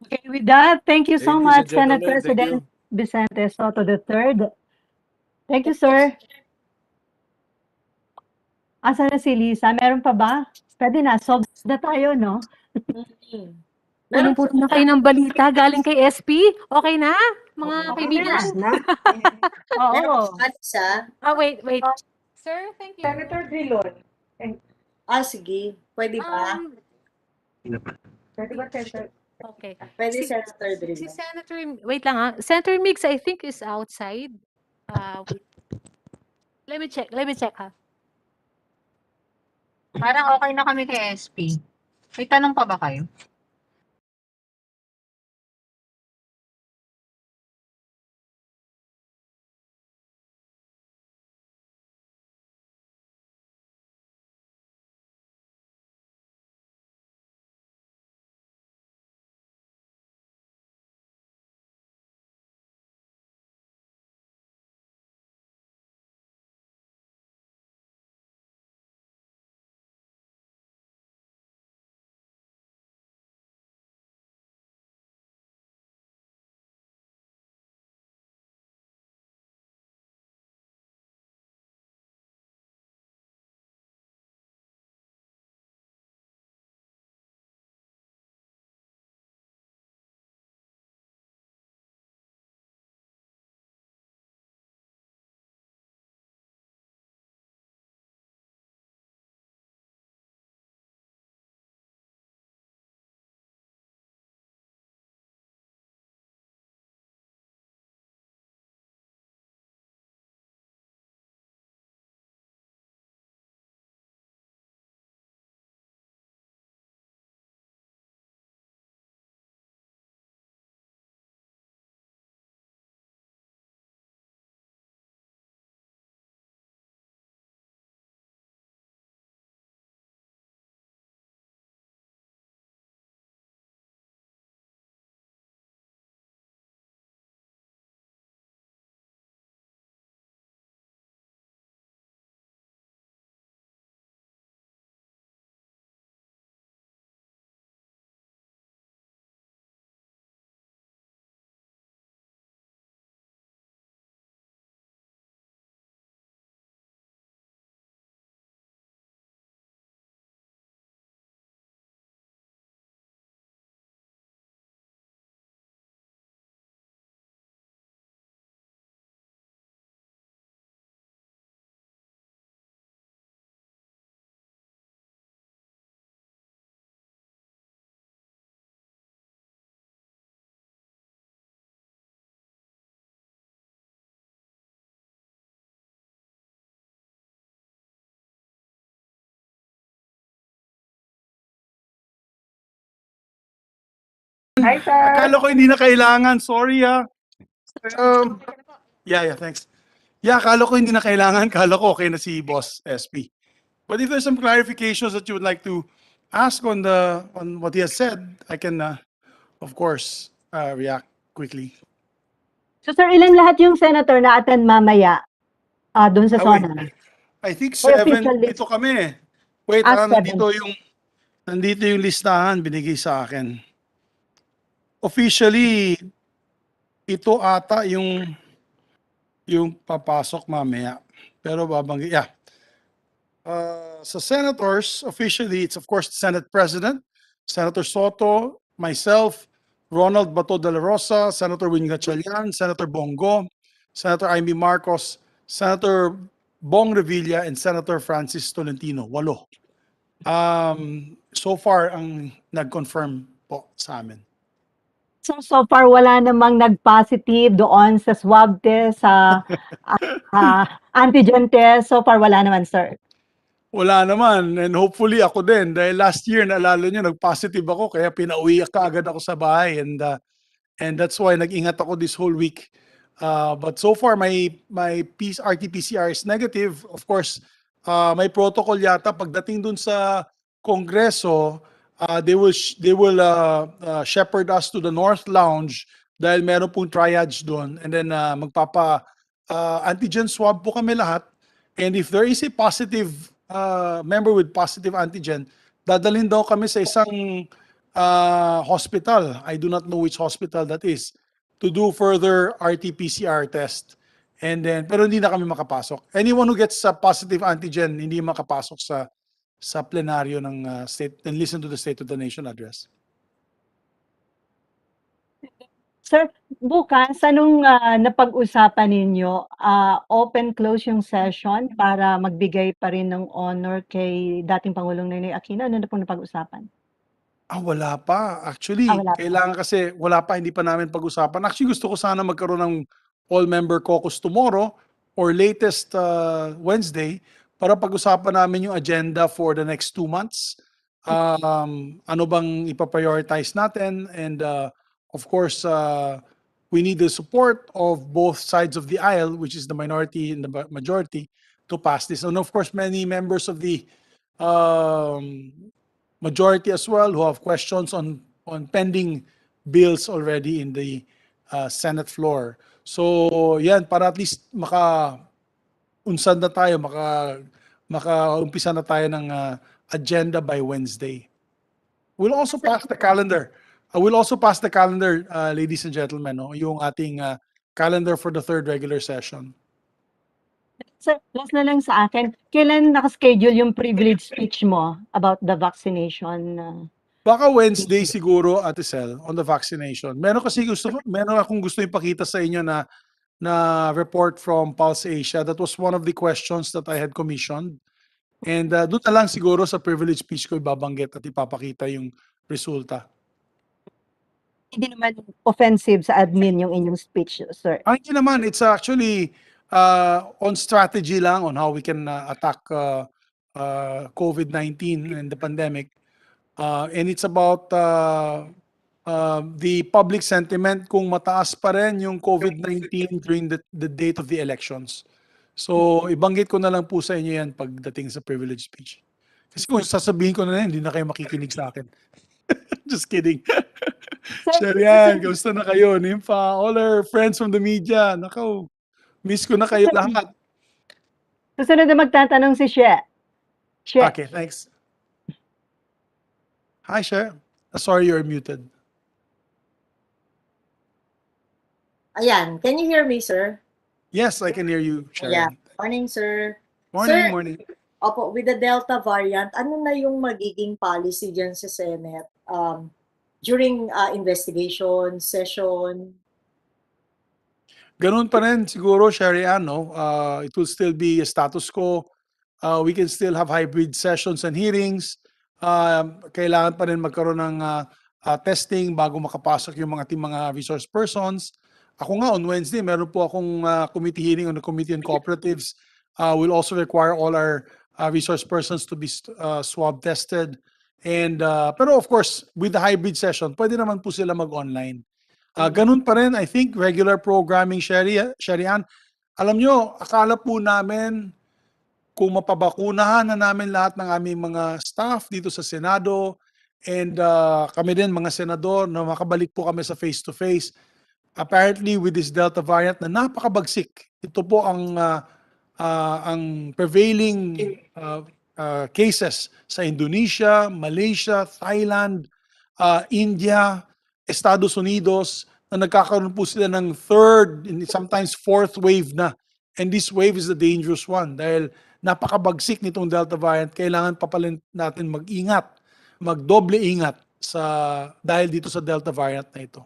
Speaker 2: Okay, with that, thank you so
Speaker 5: Ladies and
Speaker 2: much, Senate
Speaker 5: gentlemen, thank
Speaker 2: President
Speaker 5: you.
Speaker 2: Vicente Soto III. Thank you,
Speaker 4: Thank you.
Speaker 2: sir. Asan na si Lisa? Meron pa ba? Pwede na, solved na tayo, no?
Speaker 4: Mm. Meron
Speaker 1: Punong-puno na kayo ng balita galing kay SP. Okay na, mga
Speaker 2: Oo, okay na.
Speaker 1: kaibigan?
Speaker 9: Tapos na.
Speaker 4: meron
Speaker 2: Oo.
Speaker 4: pa ba, Lisa?
Speaker 1: Wait. Sir, thank you.
Speaker 2: Senator Drilon.
Speaker 4: Sige. Pwede ba?
Speaker 1: Um,
Speaker 2: Pwede ba, Senator?
Speaker 1: okay.
Speaker 4: Pwede,
Speaker 1: Si,
Speaker 4: Senator
Speaker 1: si
Speaker 4: Drilon.
Speaker 1: Senator, wait lang Senator Mix, I think is outside. Wait. Let me check ha.
Speaker 3: Parang okay na kami kay SP. May tanong pa ba kayo?
Speaker 2: Hi, sir.
Speaker 10: Akala ko hindi na kailangan. Sorry yeah, thanks. Yeah, akala ko hindi na kailangan. Akala ko okay na si Boss SP. But if there's some clarifications that you would like to ask on what he has said, I can, of course, react quickly.
Speaker 2: So, sir, ilan lahat yung senator na attend mamaya doon sa
Speaker 10: Wait,
Speaker 2: SONA?
Speaker 10: I think
Speaker 2: Or
Speaker 10: 7
Speaker 2: official list?
Speaker 10: dito kami. Wait,
Speaker 2: Seven.
Speaker 10: nandito yung listahan binigay sa akin. Officially, ito ata yung papasok mamaya. Pero babanggit, yeah. Sa senators, officially, it's of course the Senate President, Senator Soto, myself, Ronald Bato de la Rosa, Senator Win Gatchalian, Senator Bongo, Senator Amy Marcos, Senator Bong Revilla, and Senator Francis Tolentino. 8. So far, ang nag-confirm po sa amin.
Speaker 2: So far, wala namang nag-positive doon sa swab test, sa antigen test. So far, wala naman, sir.
Speaker 10: Wala naman, and hopefully ako din. Dahil last year, naalala nyo, nag-positive ako, kaya pinauwi ka agad ako sa bahay. And that's why nag-ingat ako this whole week. But so far, my RT-PCR is negative. Of course, may protocol yata pagdating dun sa Kongreso, they will shepherd us to the North Lounge dahil meron pong triage doon. And then magpapa antigen swab po kami lahat. And if there is a positive member with positive antigen, dadalhin daw kami sa isang hospital. I do not know which hospital that is, to do further RT-PCR test. And then, pero hindi na kami makapasok. Anyone who gets a positive antigen, hindi makapasok sa plenaryo ng state and listen to the State of the Nation address.
Speaker 2: Sir, bukas, anong napag-usapan ninyo? Open-close yung session para magbigay pa rin ng honor kay dating Pangulong Noynoy Aquino? Ano na pong napag-usapan?
Speaker 10: Wala pa. Actually,
Speaker 2: Wala pa.
Speaker 10: kailangan kasi wala pa, hindi pa namin pag-usapan. Actually, gusto ko sana magkaroon ng all-member caucus tomorrow or latest Wednesday para pag-usapan namin yung agenda for the next 2 months. Ano bang ipaprioritize natin? And of course, we need the support of both sides of the aisle, which is the minority and the majority, to pass this. And of course, many members of the majority as well who have questions on pending bills already in the Senate floor. So yan, para at least maka-unsad na tayo, maka-umpisa na tayo ng agenda by Wednesday. We'll also pass the calendar. We'll also pass the calendar, ladies and gentlemen, no? Yung ating calendar for the 3rd regular session.
Speaker 2: Sir, last na lang sa akin, kailan nakaschedule yung privilege speech mo about the vaccination?
Speaker 10: Baka Wednesday siguro, Ate Sel, on the vaccination. Meron akong gusto ipakita sa inyo na report from Pulse Asia. That was one of the questions that I had commissioned. And doon na lang siguro sa privilege speech ko ibabanggit at ipapakita yung resulta.
Speaker 2: Hindi naman offensive sa admin yung inyong speech, sir.
Speaker 10: Hindi naman. It's actually on strategy lang on how we can attack COVID-19 and the pandemic. And it's about the public sentiment kung mataas pa rin yung COVID-19 during the date of the elections. So, ibanggit ko na lang po sa inyo yan pagdating sa privilege speech. Kasi kung sasabihin ko na yan, hindi na kayo makikinig sa akin. Just kidding. Sherian, kamusta na kayo? Nympha, all our friends from the media. Nakaw, miss ko na kayo lahat.
Speaker 2: Susunod na magtatanong si She.
Speaker 10: Okay, thanks. Hi, She. Sorry, you're muted.
Speaker 4: Ayan, can you hear me, sir?
Speaker 10: Yes, I can hear you, Sharon.
Speaker 4: Yeah. Morning, sir.
Speaker 10: Morning,
Speaker 4: Sir,
Speaker 10: morning.
Speaker 4: Opo, with the Delta variant, ano na yung magiging policy dyan sa Senate during investigation, session?
Speaker 10: Ganun pa rin siguro, Sharian, no? It will still be a status quo. We can still have hybrid sessions and hearings. Kailangan pa rin magkaroon ng testing bago makapasok yung mga mga resource persons. Ako nga, on Wednesday, meron po akong committee hearing on the Committee on Cooperatives. We'll also require all our resource persons to be swab tested. And pero of course, with the hybrid session, pwede naman po sila mag-online. Ganun pa rin, I think, regular programming, Sharian. Alam nyo, akala po namin kung mapabakunahan na namin lahat ng aming mga staff dito sa Senado and kami din mga senador na makabalik po kami sa face-to-face. Apparently with this Delta variant na napakabagsik. Ito po ang prevailing cases sa Indonesia, Malaysia, Thailand, India, Estados Unidos, na nagkakaroon po sila ng third and sometimes fourth wave na. And this wave is the dangerous one dahil napakabagsik nitong Delta variant. Kailangan pa pala natin mag-ingat, magdoble ingat dahil dito sa Delta variant na ito.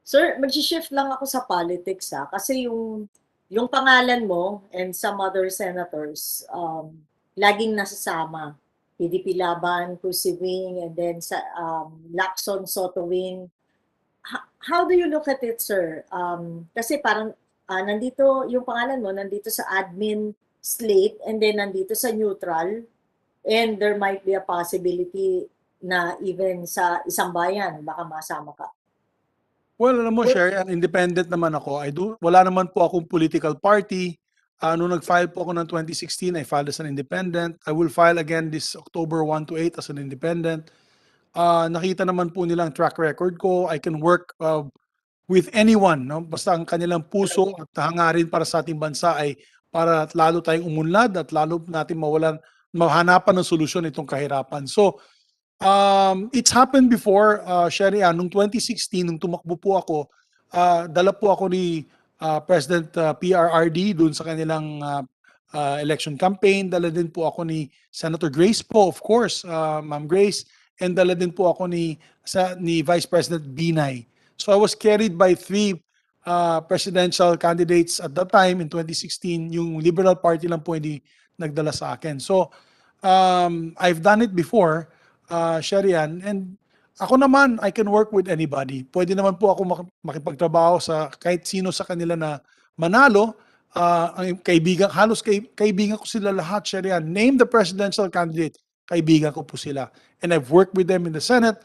Speaker 4: Sir, mag-shift lang ako sa politics kasi yung pangalan mo and some other senators laging nasasama. PDP Laban, Pusi Wing, and then sa Lacson, Soto Wing. How do you look at it, sir? Kasi parang nandito yung pangalan mo, nandito sa admin slate and then nandito sa neutral, and there might be a possibility na even sa isang bayan, baka masama ka.
Speaker 10: Well, alam mo, Sherry, independent naman ako. Wala naman po akong political party. Nung nag-file po ako ng 2016, I filed as an independent. I will file again this October 1 to 8 as an independent. Nakita naman po nila ang track record ko. I can work with anyone. No? Basta ang kanilang puso at hangarin para sa ating bansa ay para lalo tayong umunlad at lalo natin mahanapan ng solusyon itong kahirapan. So, it's happened before, Sherry, nung 2016, nung tumakbo po ako, dala po ako ni President PRRD dun sa kanilang election campaign. Dala din po ako ni Senator Grace po, of course, Ma'am Grace, and dala din po ako ni Vice President Binay. So I was carried by three presidential candidates at that time in 2016. Yung Liberal Party lang po hindi nagdala sa akin. So I've done it before, Sharian, and ako naman, I can work with anybody. Pwede naman po ako makipagtrabaho sa kahit sino sa kanila na manalo. Ang kaibigan, halos kaibigan ko sila lahat, Sharian. Name the presidential candidate, kaibigan ko po sila. And I've worked with them in the Senate,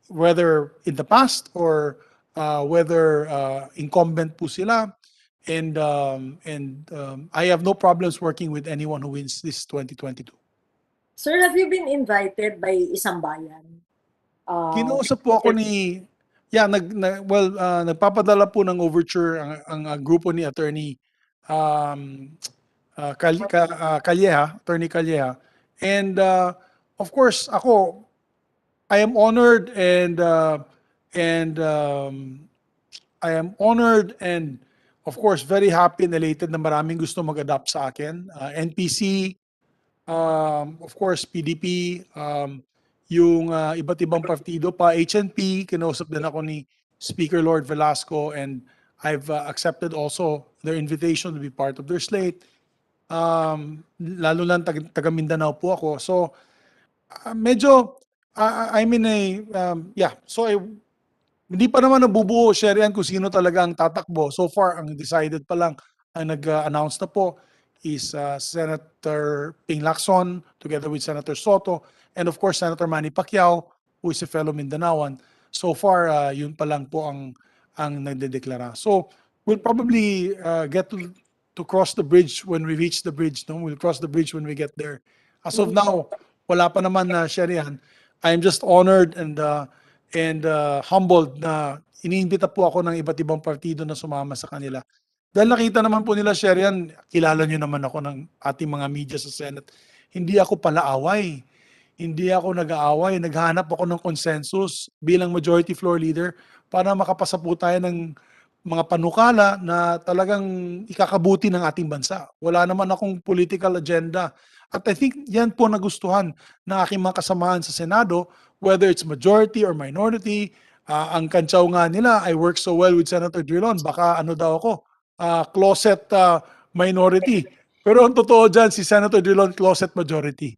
Speaker 10: whether in the past or whether incumbent po sila. And I have no problems working with anyone who wins this 2022.
Speaker 4: Sir, have you been invited by isang bayan?
Speaker 10: Kinausap po ako nagpapadala po ng overture ang grupo ni Attorney Attorney Calleja. And of course, ako, I am honored and of course very happy and elated na maraming gusto mag-adapt sa akin. NPC, of course PDP, yung iba't ibang partido pa, HNP, kinausap din ako ni Speaker Lord Velasco, and I've accepted also their invitation to be part of their slate. Lalo lang taga Mindanao po ako. So medyo I'm in a so hindi pa naman nabubuo, Sherian, kung sino talaga ang tatakbo. So far, ang decided pa lang, ang nag-announce na po is Senator Ping Lacson together with Senator Soto and of course Senator Manny Pacquiao, who is a fellow Mindanaoan. So far, yun pa lang po ang nagdedeklara. So we'll probably get to cross the bridge when we reach the bridge. No? We'll cross the bridge when we get there. As of now, wala pa naman na Sherian. I am just honored and humbled na iniimbita po ako ng iba't ibang partido na sumama sa kanila. Dahil nakita naman po nila, Sherian, kilala nyo naman ako ng ating mga media sa Senate. Hindi ako palaaway. Hindi ako nag-aaway. Naghanap ako ng consensus bilang majority floor leader para makapasa po tayo ng mga panukala na talagang ikakabuti ng ating bansa. Wala naman akong political agenda. At I think yan po nagustuhan ng aking mga kasamahan sa Senado, whether it's majority or minority. Ang kantsaw nga nila, I work so well with Senator Drilon, baka ano daw ako, closet minority. Pero ang totoo dyan, si Senator Drilon, closet majority.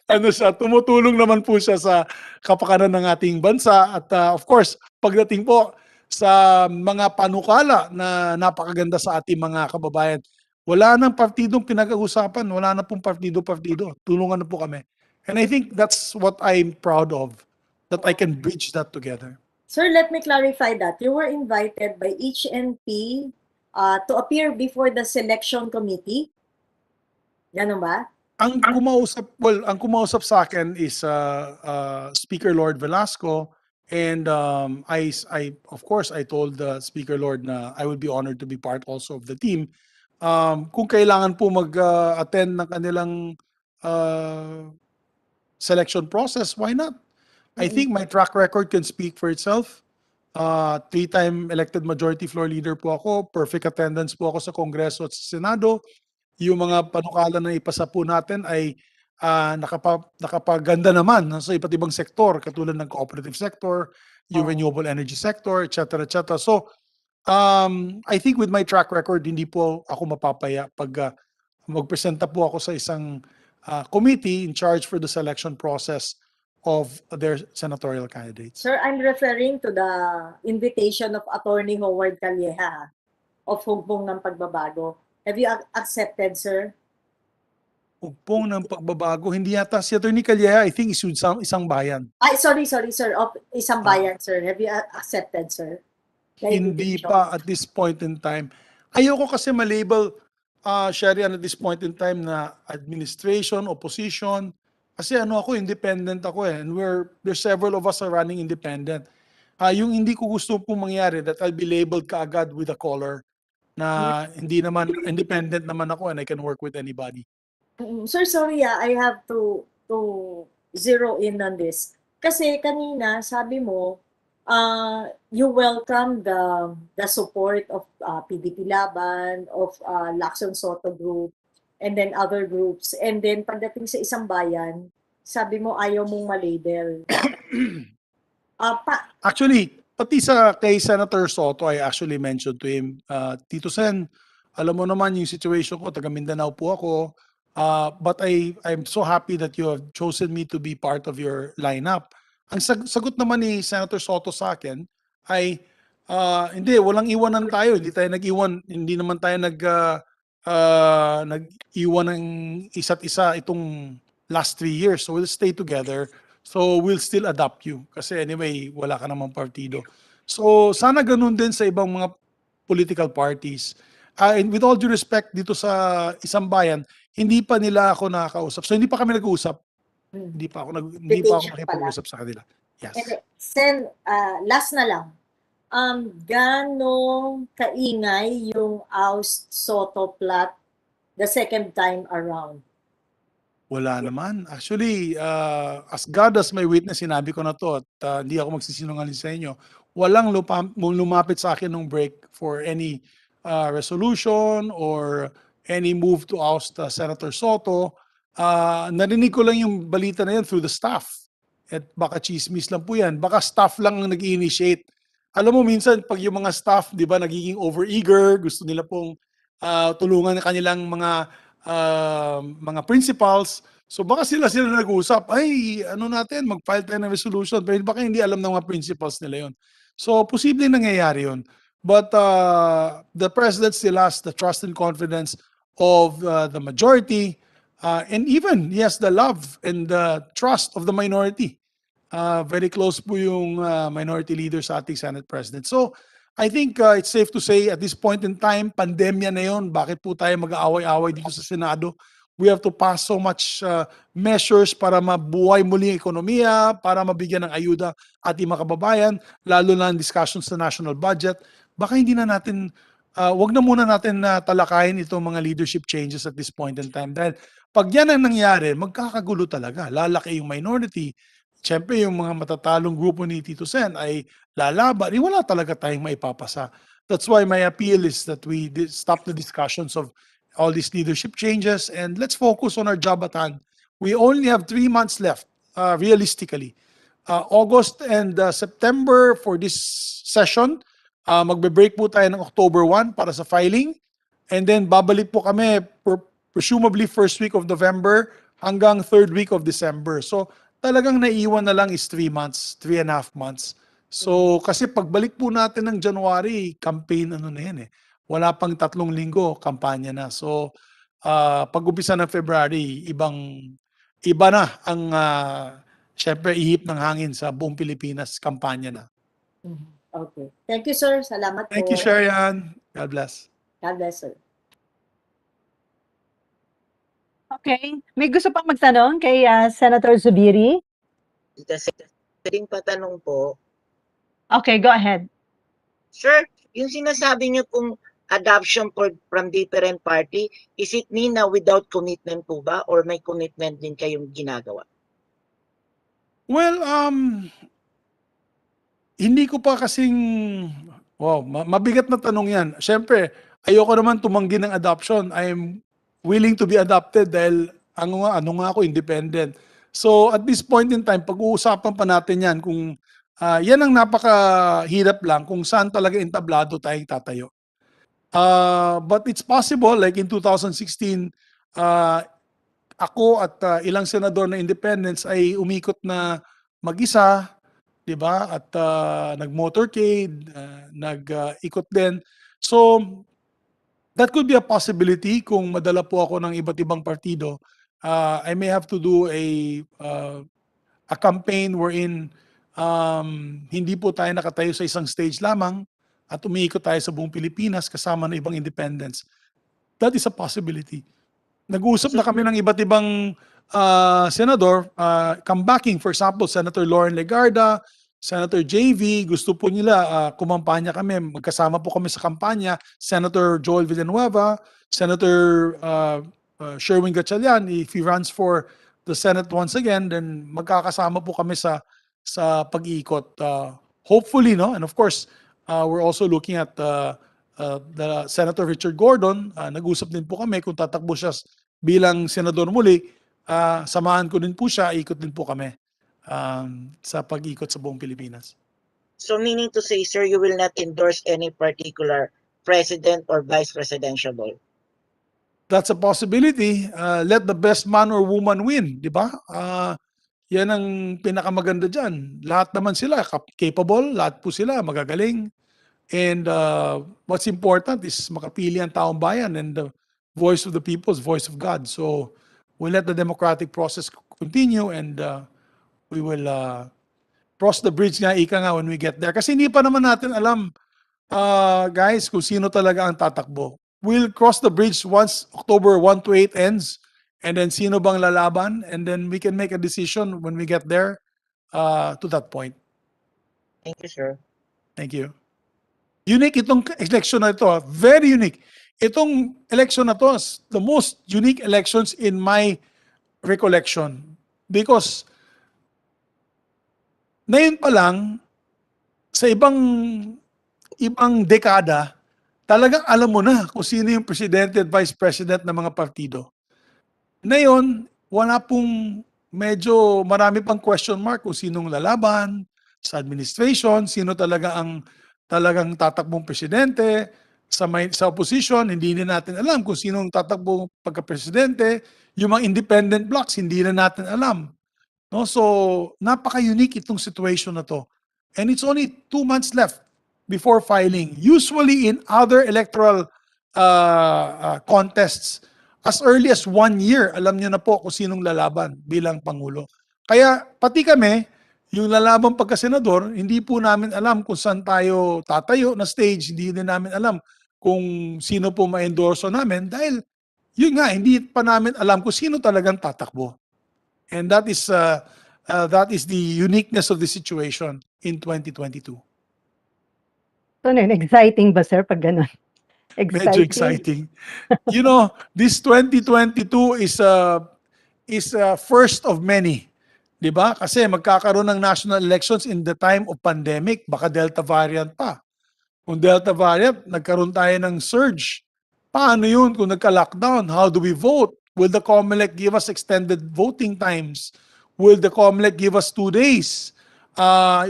Speaker 10: Ano siya, tumutulong naman po siya sa kapakanan ng ating bansa. At of course, pagdating po sa mga panukala na napakaganda sa ating mga kababayan, wala nang partidong pinag-uusapan, wala na pong partido-partido. Tulungan na po kami. And I think that's what I'm proud of, that I can bridge that together.
Speaker 4: Sir, let me clarify that. You were invited by HNP to appear before the selection committee. Ganun ba?
Speaker 10: Ang kumausap sa akin is Speaker Lord Velasco, and of course I told Speaker Lord na I would be honored to be part also of the team. Kung kailangan po mag-attend ng kanilang uh, selection process, why not? I think my track record can speak for itself. Three-time elected majority floor leader po ako, perfect attendance po ako sa Kongreso at sa Senado. Yung mga panukala na ipasa po natin ay nakapaganda naman sa iba't ibang sektor, katulad ng cooperative sector, yung renewable energy sector, etc. etc. So, I think with my track record, hindi po ako mapapaya pag magpresenta po ako sa isang committee in charge for the selection process of their senatorial candidates.
Speaker 4: Sir, I'm referring to the invitation of Attorney Howard Calleja of Hugpong ng Pagbabago. Have you accepted, sir?
Speaker 10: Hugpong ng pagbabago, hindi yata si Atty. Calleja, I think isang bayan.
Speaker 4: Ay, sorry, sir. Of Isang Bayan, sir. Have you accepted, sir? The
Speaker 10: Hindi
Speaker 4: invitation?
Speaker 10: pa at this point in time. Ayoko kasi malabel Sharian at this point in time na administration, opposition. Kasi ako, independent ako eh. And there's several of us are running independent. Yung hindi ko gusto pong mangyari that I'll be labeled kaagad with a color na hindi naman, independent naman ako and I can work with anybody.
Speaker 4: Sir, sorry I have to zero in on this. Kasi kanina sabi mo, you welcome the support of PDP Laban, of Lacson Soto Group, and then other groups. And then pagdating sa Isang Bayan, sabi mo ayaw mong malabel.
Speaker 10: Actually, pati kay Senator Soto, I actually mentioned to him, Tito Sen, alam mo naman yung situation ko, taga Mindanao po ako, but I'm so happy that you have chosen me to be part of your lineup. Ang sagot naman ni Senator Soto sa akin ay, hindi, walang iwanan tayo, hindi tayo nag-iwan, hindi naman tayo nag-iwan ng isa't isa itong last 3 years. So we'll stay together. So we'll still adopt you. Kasi anyway, wala ka namang partido. So sana ganun din sa ibang mga political parties. And with all due respect dito sa Isang Bayan, hindi pa nila ako nakakausap. So hindi pa kami nag-uusap. Hindi pa ako
Speaker 4: Invitation pa lang.
Speaker 10: nakipag-usap sa kanila. Yes.
Speaker 4: And then, last na lang. Gano'ng kaingay yung oust Soto plot the second time around?
Speaker 10: Wala naman. Actually, as God as my witness, sinabi ko na to at hindi ako magsisinungaling sa inyo. Walang lumapit sa akin ng break for any resolution or any move to oust Senator Soto. Narinig ko lang yung balita na yan through the staff. At baka chismis lang po yan. Baka staff lang ang nag-initiate. Alam mo, minsan pag yung mga staff, di ba, nagiging overeager, gusto nila pong tulungan ng kanilang mga principals. So baka sila nag-uusap, ay ano natin, mag-file tayo ng resolution. Pero baka hindi alam ng mga principals nila yon. So posible nangyayari yun. But the president still has the trust and confidence of the majority. And even he has the love and the trust of the minority. Very close po yung minority leader sa ating Senate President. So I think it's safe to say at this point in time, pandemya na yun, bakit po tayo mag-aaway-away dito sa Senado? We have to pass so much measures para mabuhay muli ang ekonomiya, para mabigyan ng ayuda ating mga kababayan, lalo na ang discussions sa national budget. Baka hindi na natin, wag na muna natin talakayin itong mga leadership changes at this point in time. Dahil pag yan ang nangyari, magkakagulo talaga. Lalaki yung minority. Siyempre, yung mga matatalong grupo ni Tito Sen ay lalaban. Wala talaga tayong maipapasa. That's why my appeal is that we stop the discussions of all these leadership changes and let's focus on our job at hand. We only have 3 months left, realistically. August and September for this session. Magbe-break po tayo ng October 1 para sa filing. And then babalik po kami presumably first week of November hanggang third week of December. So talagang naiwan na lang is 3 months, 3.5 months. So kasi pagbalik po natin ng January, campaign na yan eh. Wala pang 3 linggo, kampanya na. So pag-umpisa ng February, iba na ang syempre ihip ng hangin sa buong Pilipinas, kampanya na.
Speaker 4: Okay. Thank you, sir. Salamat
Speaker 10: Thank you,
Speaker 4: po.
Speaker 10: Sharian. God bless.
Speaker 4: God bless, sir.
Speaker 2: Okay. May gusto pang magtanong kay Senator Zubiri?
Speaker 11: Kasi pwedeng patanong po,
Speaker 2: Okay, go ahead.
Speaker 11: sir, yung sinasabi niyo kung adoption from different party, is it mean na without commitment po ba or may commitment din kayong ginagawa?
Speaker 10: Well, hindi ko pa kasing, mabigat na tanong yan. Siyempre, ayoko naman tumanggi ng adoption. I'm willing to be adopted dahil ano nga ako, independent. So at this point in time, pag-uusapan pa natin yan kung yan ang napakahirap lang kung saan talaga entablado tayong tatayo. But it's possible, like in 2016, ako at ilang senador na independents ay umikot na mag-isa, 'di ba? At nag-motorcade, nag-ikot din. So that could be a possibility kung madala po ako ng iba't ibang partido. I may have to do a campaign wherein hindi po tayo nakatayo sa isang stage lamang at umiikot tayo sa buong Pilipinas kasama ng ibang independents. That is a possibility. Nag-uusap na kami ng iba't ibang senador, comebacking, for example, Senator Lauren Legarda, Senator JV, gusto po nila kumampanya kami, magkasama po kami sa kampanya, Senator Joel Villanueva, Senator Sherwin Gatchalian, if he runs for the Senate once again, then magkakasama po kami sa pag-iikot. Hopefully, no? And of course, we're also looking at the Senator Richard Gordon. Nag-usap din po kami kung tatakbo siya bilang senador muli, samahan ko din po siya, ikot din po kami sa pag-ikot sa buong Pilipinas.
Speaker 11: So meaning to say, sir, you will not endorse any particular president or vice presidential role?
Speaker 10: That's a possibility. Let the best man or woman win, di ba? Yan ang pinakamaganda dyan. Lahat naman sila capable, lahat po sila magagaling. And what's important is makapili ang taong bayan, and the voice of the people is voice of God. So we'll let the democratic process continue, and we will cross the bridge nga, ika nga, when we get there. Kasi hindi pa naman natin alam, guys, kung sino talaga ang tatakbo. We'll cross the bridge once October 1 to 8 ends, and then sino bang lalaban, and then we can make a decision when we get there to that point.
Speaker 11: Thank you, sir.
Speaker 10: Thank you. Unique itong election na ito. Very unique. Itong election na to is the most unique elections in my recollection. Because ngayon pa lang, sa ibang dekada, talagang alam mo na kung sino yung presidente at vice president ng mga partido. Ngayon, wala pong medyo marami pang question mark kung sinong lalaban sa administration, sino talaga ang talagang tatakbong presidente. Sa opposition, hindi na natin alam kung sinong tatakbong pagka-presidente. Yung mga independent blocks, hindi na natin alam. No? So, napaka-unique itong situation na to. And it's only 2 months left before filing. Usually in other electoral contests, as early as 1 year, alam niyo na po kung sinong lalaban bilang Pangulo. Kaya pati kami, yung lalaban pagka-senador, hindi po namin alam kung saan tayo tatayo na stage, hindi din namin alam kung sino po ma-endorso namin dahil yun nga, hindi pa namin alam kung sino talagang tatakbo. And that is the uniqueness of the situation in 2022.
Speaker 2: So, exciting ba, sir, pag ganun?
Speaker 10: Medyo exciting. You know, this 2022 is first of many. 'Di ba? Kasi magkakaroon ng national elections in the time of pandemic, baka Delta variant pa. Kung Delta variant, nagkaroon tayo ng surge. Paano yun kung nagka-lockdown? How do we vote? Will the COMELEC give us extended voting times? Will the COMELEC give us 2 days?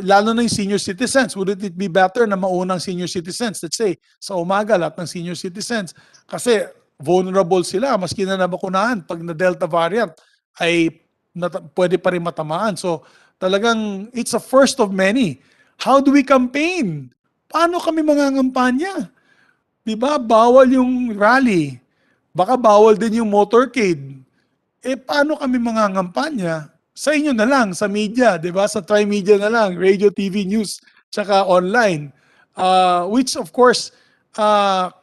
Speaker 10: Lalo na yung senior citizens. Would it be better na maunang senior citizens? Let's say, sa umaga, lahat ng senior citizens. Kasi vulnerable sila, maski na nabakunahan. Pag na Delta variant, ay pwede pa rin matamaan. So, talagang, it's a first of many. How do we campaign? Paano kami mangangampanya? Di ba? Bawal yung rally. Baka bawal din yung motorcade. paano kami mangangampanya? Sa inyo na lang, sa media, di ba? Sa tri-media na lang, radio, TV, news, tsaka online. Which of course,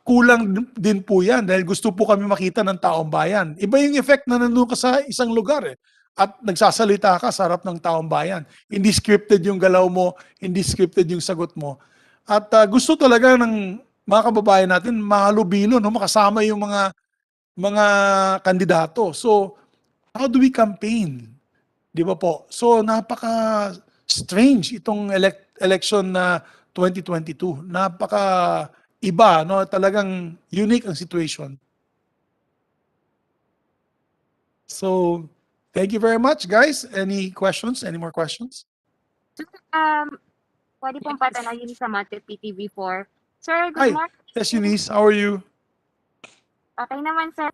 Speaker 10: kulang din po yan dahil gusto po kami makita ng taong bayan. Iba yung effect na nandun ka sa isang lugar at nagsasalita ka sa harap ng taong bayan. Hindi scripted yung galaw mo, hindi scripted yung sagot mo. At gusto talaga ng mga kababayan natin mahalubilo, no? Makasama yung mga kandidato. So, how do we campaign? Di ba po? So, napaka-strange itong election na 2022. Napaka-iba, no? Talagang unique ang situation. So, thank you very much, guys. Any questions? Any more questions?
Speaker 8: Sir, pwede pong patanongin sa Mate PTV4. Sir, good
Speaker 10: Hi.
Speaker 8: morning.
Speaker 10: Yes, Eunice. How are you?
Speaker 8: Okay naman, sir.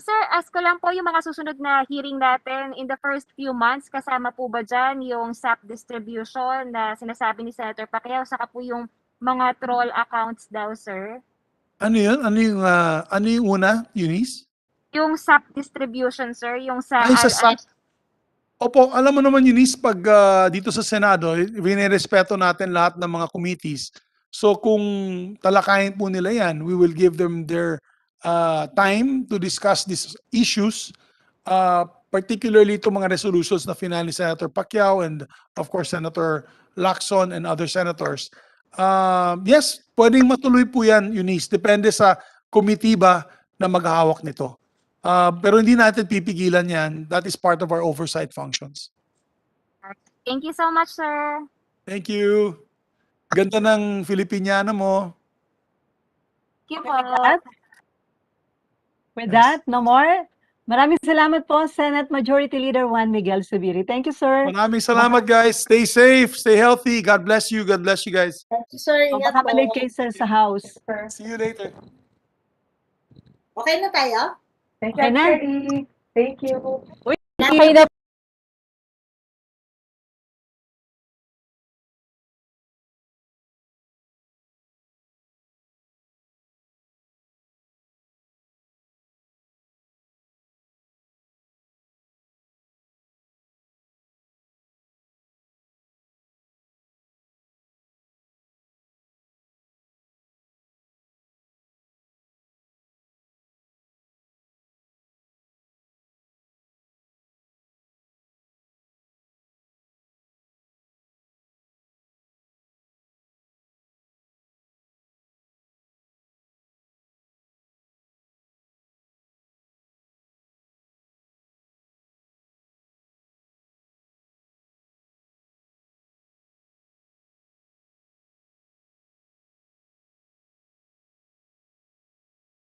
Speaker 8: Sir, ask ko lang po yung mga susunod na hearing natin in the first few months. Kasama po ba dyan yung SAP distribution na sinasabi ni Senator Pacquiao, saka po yung mga troll accounts daw, sir?
Speaker 10: Ano yun? Ano yung una, Eunice?
Speaker 8: Yung SAP distribution, sir, yung sa
Speaker 10: Ay, sa SAP. Opo, alam mo naman Eunice, pag dito sa Senado, winirespeto natin lahat ng mga committees. So kung talakayin po nila yan, we will give them their time to discuss these issues, particularly itong mga resolutions na final ni Senator Pacquiao and of course Senator Lacson and other senators. Yes, pwedeng matuloy po yan, Eunice. Depende sa committee ba na maghahawak nito. Pero hindi natin pipigilan yan. That is part of our oversight functions.
Speaker 8: Thank you so much, sir.
Speaker 10: Thank you. Ganda ng Filipiniana mo.
Speaker 8: Thank you po.
Speaker 2: With that, no more. Maraming salamat po, Senate Majority Leader Juan Miguel Zubiri. Thank you, sir.
Speaker 10: Maraming salamat, guys. Stay safe, stay healthy. God bless you. God bless you, guys.
Speaker 4: Thank you, sir. Ingat po.
Speaker 2: Makabalik kayo, sir, sa house.
Speaker 10: See you later.
Speaker 4: Okay na tayo?
Speaker 2: Okay na.
Speaker 9: Thank you.
Speaker 2: Okay na